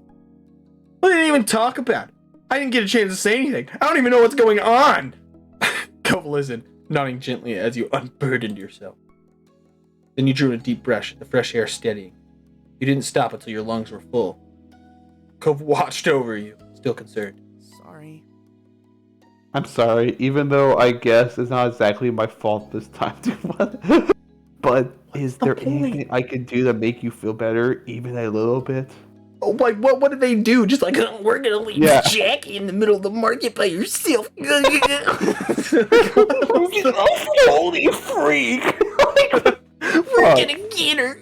I didn't even talk about it. I didn't get a chance to say anything. I don't even know what's going on. Cove listened, nodding gently as you unburdened yourself. Then you drew in a deep breath, the fresh air steadying. You didn't stop until your lungs were full. Cove watched over you, still concerned. Sorry. I'm sorry, even though I guess it's not exactly my fault this time. But is there anything I can do to make you feel better, even a little bit? Oh, like what did they do? Just like we're gonna leave Jackie in the middle of the market by yourself. Holy freak! We're gonna get her.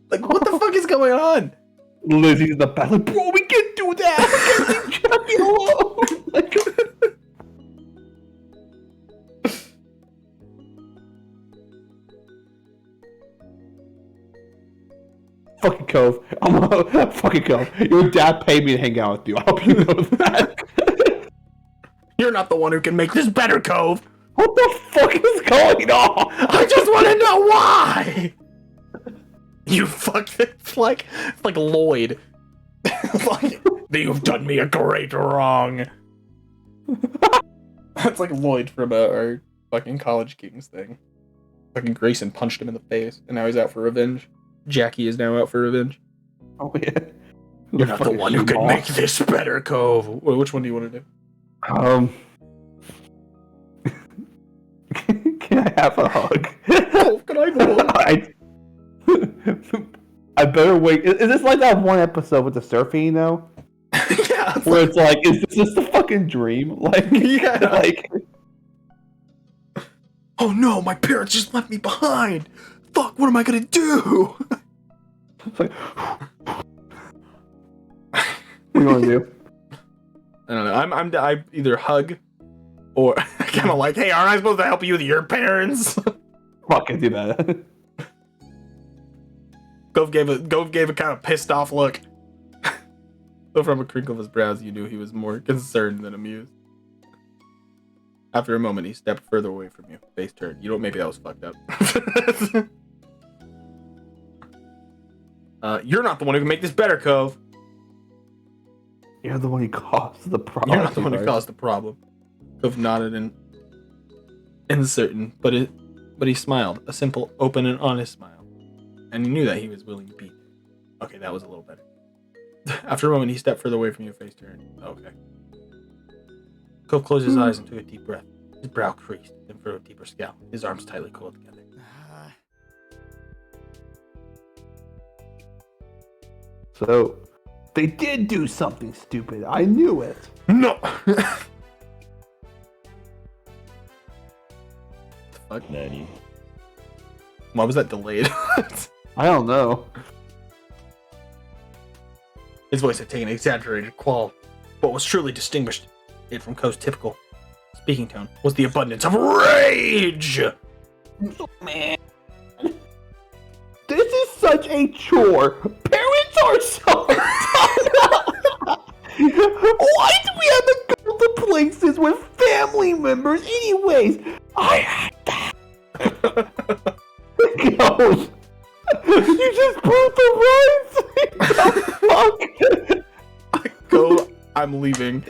Like what the fuck is going on? Lizzie's in the back, like, bro, we can't do that. We can't leave Jackie alone. Like, fucking Cove. Fucking Cove. Your dad paid me to hang out with you. I hope you know that. You're not the one who can make this better, Cove. What the fuck is going on? I just want to know why. You fucked it. It's like Lloyd. Like, you've done me a great wrong. That's like Lloyd from our fucking College Kings thing. Fucking Grayson punched him in the face, and now he's out for revenge. Jackie is now out for revenge. Oh yeah. You're not the one who can make this better, Cove. Wait, which one do you want to do? Can I have a hug? Cove, can I have a hug? I better wait. Is this like that one episode with the surfing, though? Yeah. Where it's like, is this just a fucking dream? Like, Yeah. Like, oh no, my parents just left me behind. Fuck, what am I gonna do? it's like, what do you want to do? I don't know. I either hug or kind of like, hey, aren't I supposed to help you with your parents? Fuck, I do that. Gove gave a kind of pissed off look. But from a crinkle of his brows, you knew he was more concerned than amused. After a moment, he stepped further away from you, face turned. You know, maybe that was fucked up. You're not the one who can make this better, Cove. You're the one who caused the problem. You're not the one who caused the problem. Cove nodded and uncertain, but he smiled, a simple, open, and honest smile. And he knew that he was willing to be. Okay, that was a little better. After a moment, he stepped further away from you, face turned. Okay. Cove closed his eyes and took a deep breath. His brow creased, then furrowed a deeper scowl. His arms tightly coiled together. So, they did do something stupid. I knew it. No! Fuck. Nanny. Why was that delayed? I don't know. His voice had taken an exaggerated qual. What was truly distinguished it from Cove's typical speaking tone was the abundance of rage! Man. This is such a chore. Parents are so Why do we have to go to places with family members anyways? I hate that. Goes. You just proved the right. Go, I'm leaving.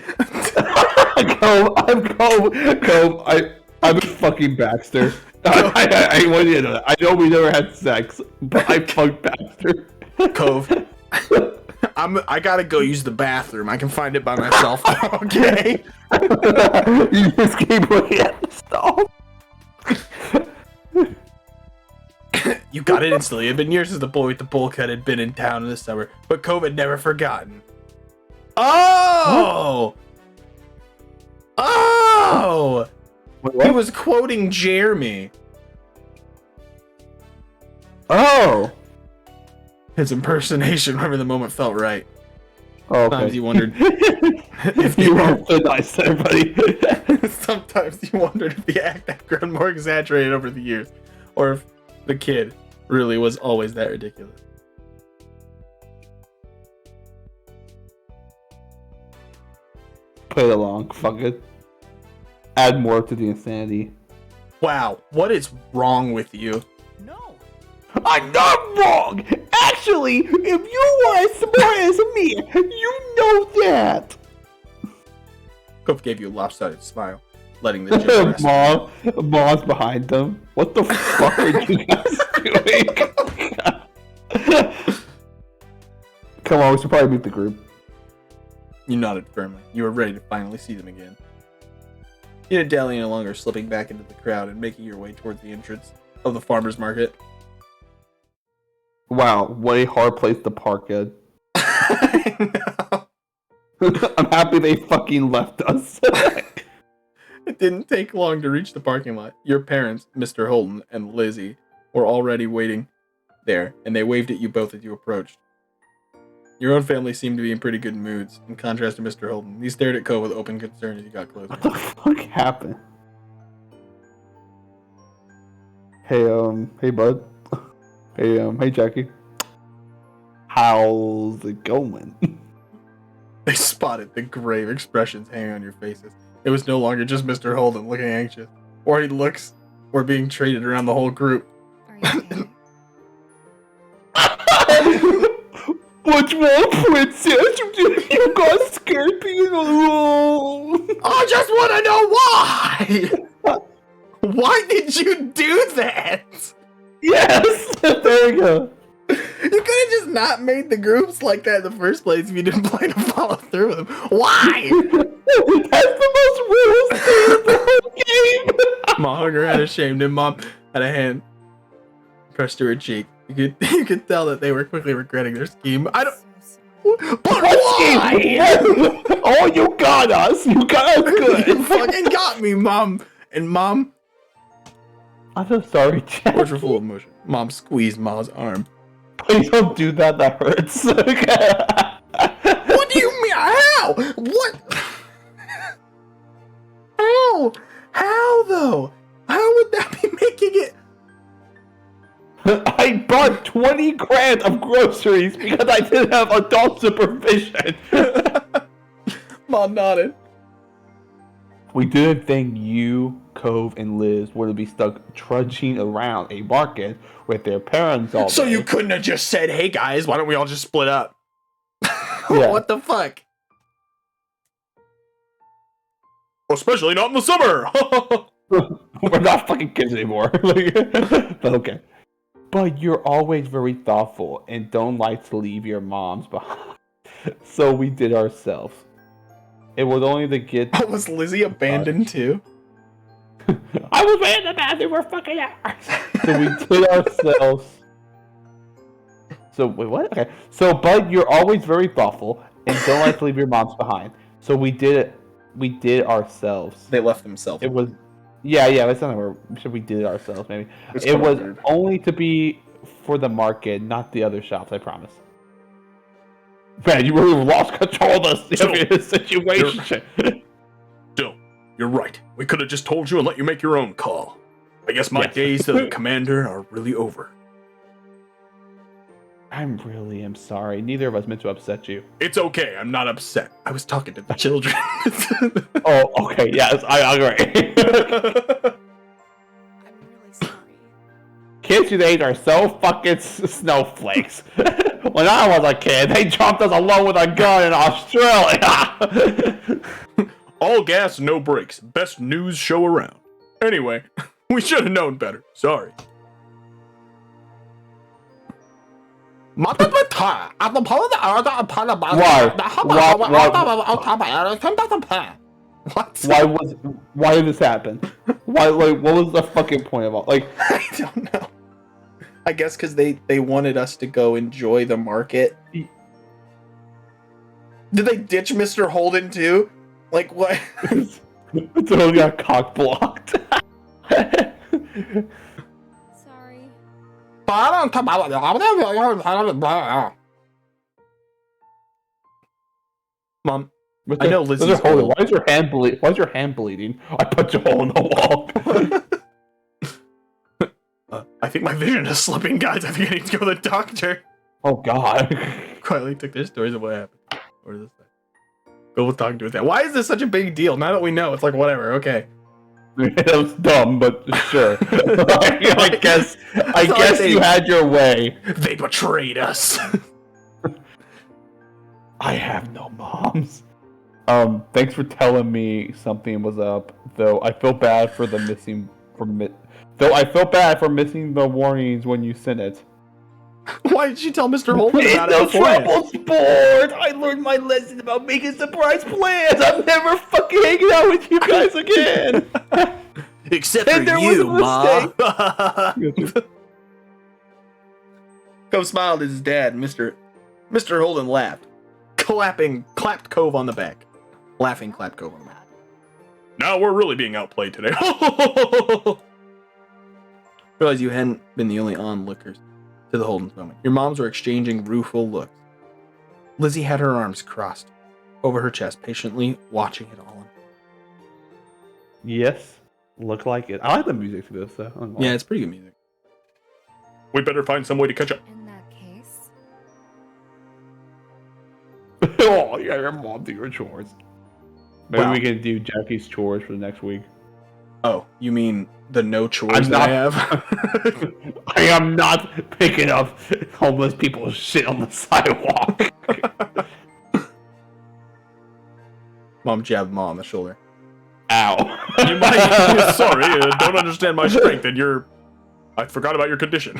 I'm a fucking Baxter. I want you to know that. I know we never had sex, but I fucked Baxter. Cove. I gotta go use the bathroom. I can find it by myself. Okay? You just keep looking at the stall. You got it instantly. It had been years since the boy with the bowl cut had been in town in the summer, but Cove had never forgotten. Oh! Oh! He was quoting Jeremy. Oh! His impersonation, whenever the moment felt right. Oh, Sometimes you wondered if you were so nice there, buddy. sometimes you wondered if the act had grown more exaggerated over the years, or if the kid really was always that ridiculous. Play it along. Fuck it. Add more to the insanity. Wow, what is wrong with you? I'm not wrong! Actually, if you are as smart as me, you know that! Cove gave you a lopsided smile, letting the gin rest. Mom's behind them. What the fuck are you guys doing? Come on, we should probably meet the group. You nodded firmly. You were ready to finally see them again. You didn't dally any longer, slipping back into the crowd and making your way towards the entrance of the farmer's market. Wow, what a hard place to park at. I know. I'm happy they fucking left us. It didn't take long to reach the parking lot. Your parents, Mr. Holden and Lizzie, were already waiting there, and they waved at you both as you approached. Your own family seemed to be in pretty good moods, in contrast to Mr. Holden. He stared at Cove with open concern as you got closer. What the fuck happened? Hey, bud. Hey, Jackie. How's it going? They spotted the grave expressions hanging on your faces. It was no longer just Mr. Holden looking anxious. Worried looks were being traded around the whole group. Are you okay? What's wrong, princess? You got scared being alone. I just want to know why! Why did you do that? Yes! There we go. You could have just not made the groups like that in the first place if you didn't plan to follow through with them. Why? That's the most rules thing in the whole game. Mom hung her head ashamed, and Mom had a hand pressed to her cheek. You could tell that they were quickly regretting their scheme. I don't. But why? Oh, you got us. You got us good. You fucking got me, Mom. And Mom, I'm so sorry, Jack. words were full of emotion. Mom squeezed Ma's arm. Please don't do that. That hurts. What do you mean? How? What? How? How though? How would that be making it? I bought 20 grand of groceries because I didn't have adult supervision. Mom nodded. We didn't think you, Cove, and Liz would be stuck trudging around a market with their parents all day. So you couldn't have just said, "Hey guys, why don't we all just split up?" Yeah. What the fuck? Especially not in the summer. We're not fucking kids anymore. But okay. But you're always very thoughtful and don't like to leave your moms behind. So we did ourselves. It was only to get. Was Lizzie abandoned too? I was way in the bathroom for fucking hours. So we did ourselves. So wait, what? Okay. So, but you're always very thoughtful and don't like to leave your moms behind. So we did it. We did ourselves. They left themselves. It was. Yeah. That's not where we did it ourselves. Maybe It's it was weird. only to be for the market, not the other shops. I promise. Man, you really lost control of the situation. Still, you're right. We could have just told you and let you make your own call. I guess my Yes. days as the commander are really over. I really am sorry. Neither of us meant to upset you. It's okay. I'm not upset. I was talking to the children. Oh, okay. Yes, I agree. I'm really sorry. Kids today are so fucking snowflakes. When I was a kid, they dropped us alone with a gun in Australia. All gas, no brakes. Best news show around. Anyway, we should have known better. Sorry. What? Why did this happen? What was the fucking point of all? I don't know. I guess because they wanted us to go enjoy the market. Did they ditch Mr. Holden too? Like what? It's all got cock blocked. Sorry. Mom, Mr. I know Lizzie's Mr. Holden, old. why is your hand bleeding? Why is your hand bleeding? I punched a hole in the wall. I think my vision is slipping, guys. I think I need to go to the doctor. Oh God. Quietly took their stories of what happened. Or this thing. Go with talking to his dad. Why is this such a big deal? Now that we know, it's like whatever. Okay. That was dumb, but sure. I guess they- you had your way. They betrayed us. I have no moms. Thanks for telling me something was up. Though I feel bad for the missing Though I feel bad for missing the warnings when you sent it. Why did she tell Mr. Holden about no it beforehand? trouble, sport. I learned my lesson about making surprise plans. I'm never fucking hanging out with you guys again. Except And for there you, was a Ma. Cove smiled at his dad, and Mr. Holden laughed. Clapped Cove on the back. Laughing, clapped Cove on the back. Now we're really being outplayed today. Realized you hadn't been the only onlookers to the Holden's moment. Your moms were exchanging rueful looks. Lizzie had her arms crossed over her chest, patiently watching it all. Yes, look like it. I like the music to this, though. Yeah, it's pretty good music. We better find some way to catch up. In that case, Oh, yeah, your mom do your chores. Maybe Wow. we can do Jackie's chores for the next week. Oh, you mean the no chores I'm that I not- have? I am not picking up homeless people's shit on the sidewalk. Mom jabbed Ma on the shoulder. Ow. You might. Sorry, don't understand my strength, and I forgot about your condition.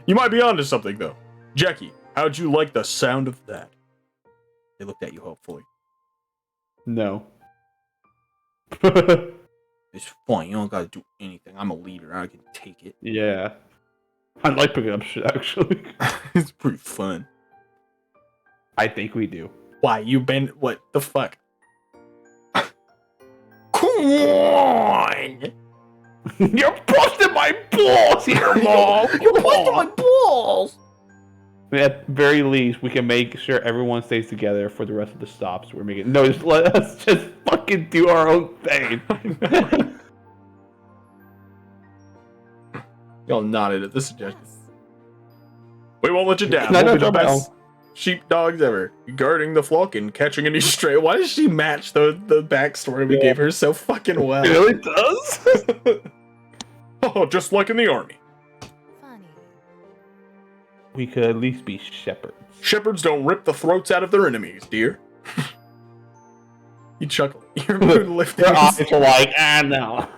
You might be onto something, though. Jackie, how'd you like the sound of that? They looked at you hopefully. No. It's fine. You don't gotta do anything. I'm a leader. I can take it. Yeah. I like picking up shit, actually. It's pretty fun. I think we do. Why? You been... What the fuck? Come on! You're busting my balls here, Mom! You're busting my balls! At very least, we can make sure everyone stays together for the rest of the stops we're making. No, just let us just fucking do our own thing. Y'all nodded at the suggestion. We won't let you down. Can I We'll be not the jump best sheepdogs ever. Guarding the flock and catching any stray. Why does she match the backstory we gave her so fucking well? It really does? Oh, just like in the army. funny. We could at least be shepherds. Shepherds don't rip the throats out of their enemies, dear. You chuckle. Your mood lifting. Their eyes are like, no.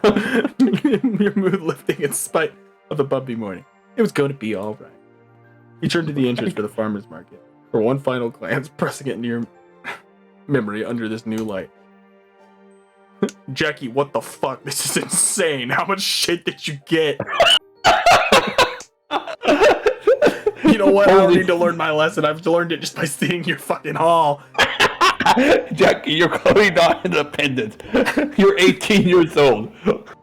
Your mood lifting in spite of the bumpy morning. It was going to be all right. You turned to the entrance for the farmer's market for one final glance, pressing it into your memory under this new light. Jackie, what the fuck? This is insane. How much shit did you get? You know what? I don't need to learn my lesson. I've learned it just by seeing your fucking haul. Jackie, you're clearly not independent. You're 18 years old. But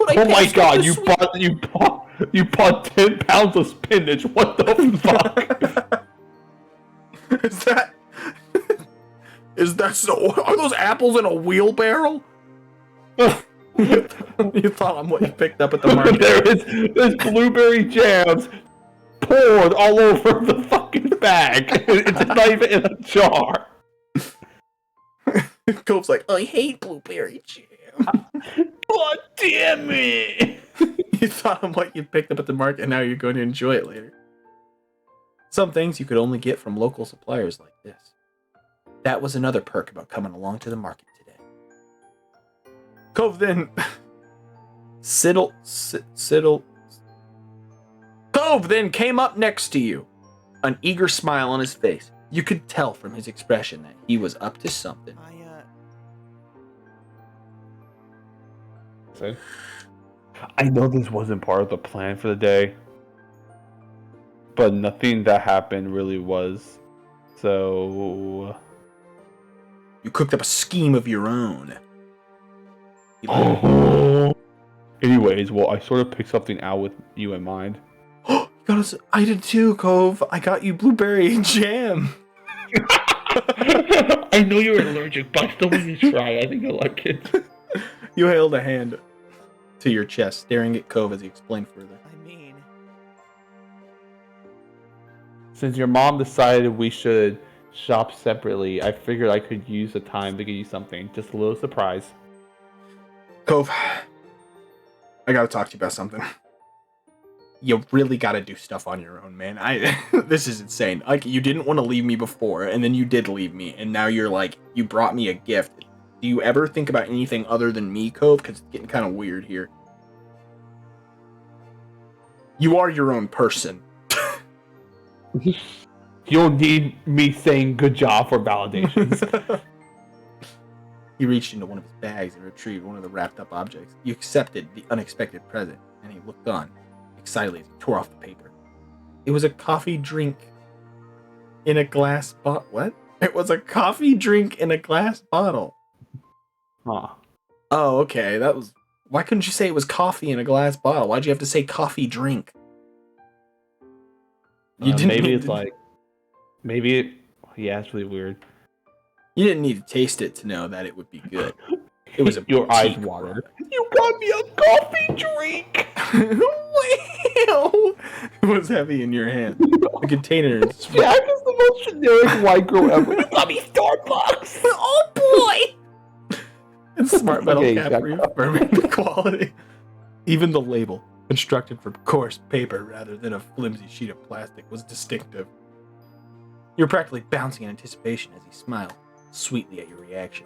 I Oh my passed god, the you bought 10 pounds of spinach. What the fuck? Is that so? Are those apples in a wheelbarrow? You thought I'm what you picked up at the market. There's blueberry jams poured all over the fucking bag. It's not even in a jar. Cope's like, I hate blueberry jam. God damn it! You thought I'm what you picked up at the market, and now you're going to enjoy it later. Some things you could only get from local suppliers like this. That was another perk about coming along to the market today. Cove then... Cove then came up next to you, an eager smile on his face. You could tell from his expression that he was up to something. I know this wasn't part of the plan for the day, but nothing that happened really was. So... You cooked up a scheme of your own. Anyways, well, I sort of picked something out with you in mind. I did too, Cove. I got you blueberry jam. I know you're allergic, but I still want you to try. I think you'll like it. You held a hand to your chest, staring at Cove as he explained further. I mean, Since your mom decided we should shop separately, I figured I could use the time to get you something. Just a little surprise. Cove, I gotta talk to you about something. You really gotta do stuff on your own, man. This is insane. Like, you didn't want to leave me before, and then you did leave me, and now you're like, you brought me a gift. Do you ever think about anything other than me, Cove? Because it's getting kind of weird here. You are your own person. You'll need me saying good job for validations. He reached into one of his bags and retrieved one of the wrapped up objects. You accepted the unexpected present, and he looked on excitedly as he tore off the paper. It was a coffee drink in a glass bottle. What? It was a coffee drink in a glass bottle. Huh. Oh, okay. That was. Why couldn't you say it was coffee in a glass bottle? Why'd you have to say coffee drink? You didn't. Maybe it's like. Maybe it. Yeah, it's really weird. You didn't need to taste it to know that it would be good. It was a Your eyes boutique watered. product. You got me a coffee drink. Wow! It was heavy in your hand. The container is. Jack is the most generic white girl ever. You got me Starbucks. oh boy! And smart metal Okay, cap Jack. reaffirming the quality. Even the label, constructed from coarse paper rather than a flimsy sheet of plastic, was distinctive. You were practically bouncing in anticipation as he smiled sweetly at your reaction.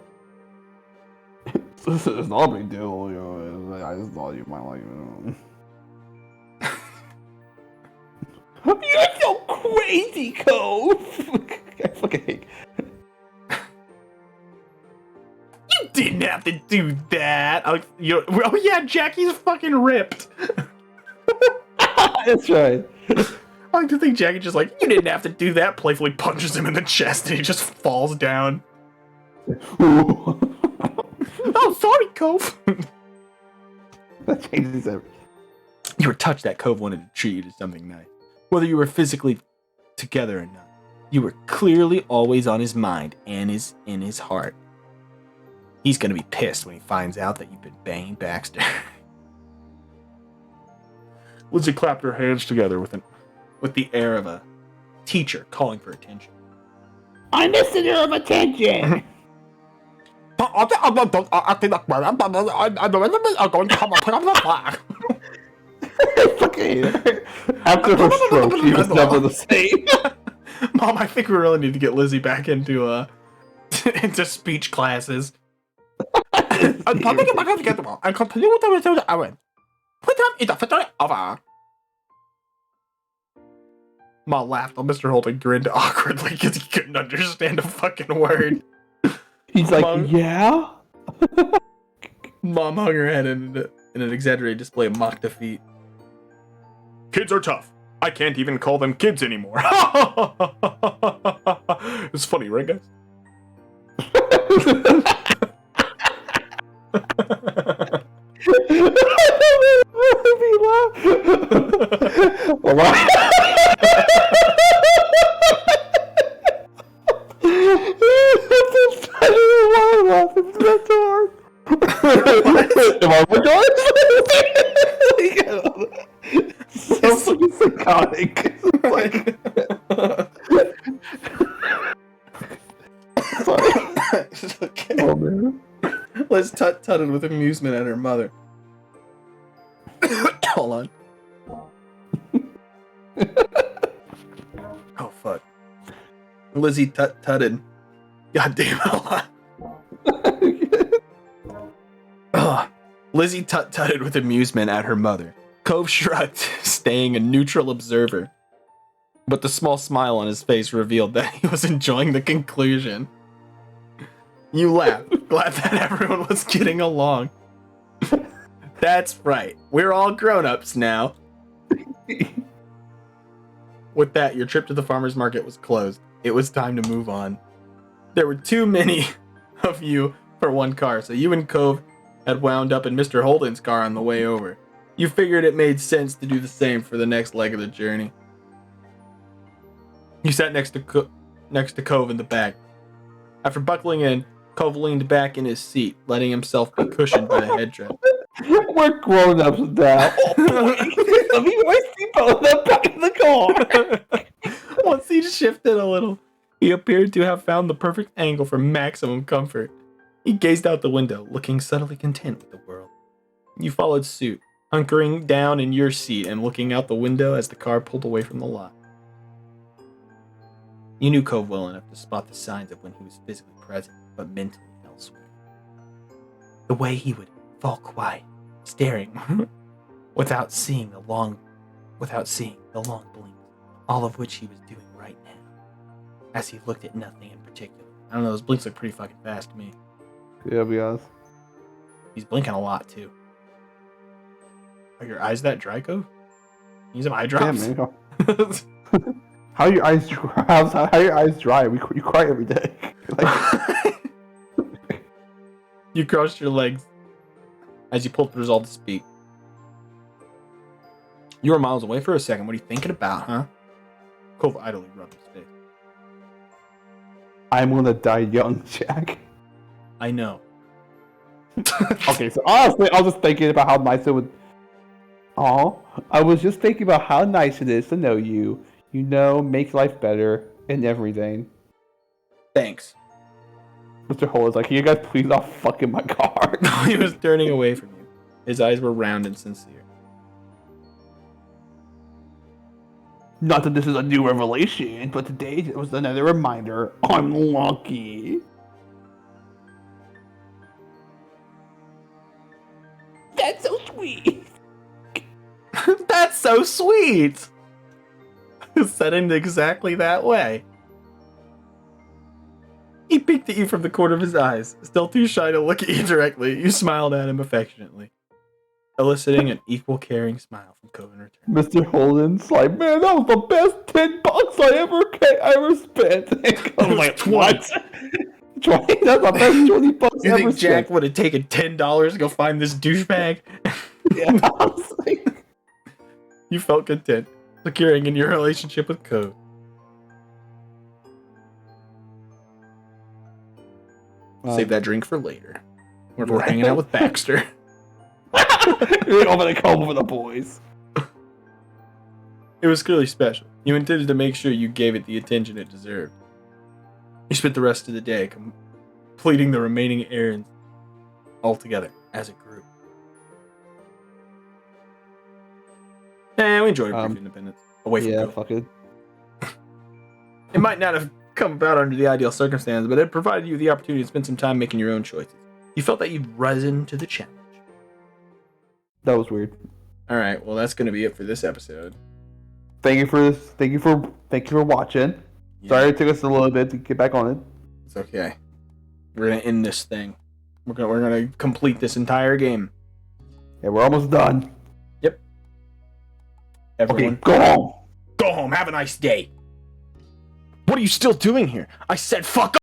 It's not a big deal, you know. I just thought you might like it. You're so crazy, Cove. I fucking hate. You didn't have to do that. Oh yeah, Jackie's fucking ripped. That's right. I like to think Jackie just like, you didn't have to do that, playfully punches him in the chest and he just falls down. Oh, sorry, Cove. That changes everything. You were touched that Cove wanted to treat you to something nice. Whether you were physically together or not, you were clearly always on his mind and is in his heart. He's gonna be pissed when he finds out that you've been banging Baxter. Lizzie clapped her hands together with the air of a teacher calling for attention. I'm the center of attention. Fucking after her stroke, she was never the same. Mom, I think we really need to get Lizzie back into into speech classes. And continue with the rest of the errand. Put them in the factory over. Ma laughed while Mr. Holden grinned awkwardly because he couldn't understand a fucking word. He's like, Mom- yeah? Mom hung her head in an exaggerated display of mock defeat. Kids are tough. I can't even call them kids anymore. It's funny, right, guys? So fucking psychotic. Like, Okay. oh man. Liz tut-tutted with amusement at her mother. Hold on. Oh, fuck. Lizzie tut-tutted. God damn, hold on. Ugh. Lizzie tut-tutted with amusement at her mother. Cove shrugged, staying a neutral observer. But the small smile on his face revealed that he was enjoying the conclusion. You laughed, glad that everyone was getting along. That's right, we're all grown-ups now. With that, your trip to the farmer's market was closed. It was time to move on. There were too many of you for one car, so you and Cove had wound up in Mr. Holden's car on the way over. You figured it made sense to do the same for the next leg of the journey. You sat next to Cove in the back. After buckling in, Cove leaned back in his seat, letting himself be cushioned by the headrest. We're grown-ups now. Oh, boy. Let me my seatbelt in the back of the car. Once he shifted a little, he appeared to have found the perfect angle for maximum comfort. He gazed out the window, looking subtly content with the world. You followed suit, hunkering down in your seat and looking out the window as the car pulled away from the lot. You knew Cove well enough to spot the signs of when he was physically present, but mentally elsewhere. The way he would fall quiet, staring, without seeing the long blink, all of which he was doing right now, as he looked at nothing in particular. I don't know, those blinks look pretty fucking fast to me. Yeah, I'll be honest. He's blinking a lot too. Are your eyes that dry, Cove? Need some eye drops? Damn, man. How are your eyes dry? How are your eyes dry? You cry every day. Like, You crossed your legs as you pulled through all to speak. You were miles away for a second. What are you thinking about, huh? Cove idly rubbed his face. I'm gonna die young, Jack. I know. Okay, so honestly, I was just thinking about how nice it would. I was just thinking about how nice it is to know you. You know, make life better and everything. Thanks. Mr. Hole is like, can you guys please stop fucking my car? He was turning away from you. His eyes were round and sincere. Not that this is a new revelation, but today it was another reminder. I'm lucky. That's so sweet. That's so sweet! Said it exactly that way. He peeked at you from the corner of his eyes, still too shy to look at you directly. You smiled at him affectionately, eliciting an equal caring smile from Cove in return. Mr. Holden's like, man, that was the best $10 I ever spent. I was like, 20. what? 20? That's the best $20 You I ever think Jack spent. would have taken $10 to go find this douchebag? Yeah, I was like, You felt content, securing in your relationship with Cove. Save that drink for later. When we're hanging out with Baxter. You're gonna come over the boys. It was clearly special. You intended to make sure you gave it the attention it deserved. You spent the rest of the day completing the remaining errands all together as a group. And we enjoyed brief independence. Away from Yeah, Cove. fuck it. It might not have come about under the ideal circumstances, but it provided you the opportunity to spend some time making your own choices. You felt that you'd risen to the challenge. That was weird. All right, well, that's going to be it for this episode. Thank you for this. Thank you for watching. Yeah, Sorry it took us a little bit to get back on it. it's okay. We're going to end this thing. We're gonna complete this entire game. Yeah, we're almost done. Everyone, Okay, go home. go home. Have a nice day. What are you still doing here? I said fuck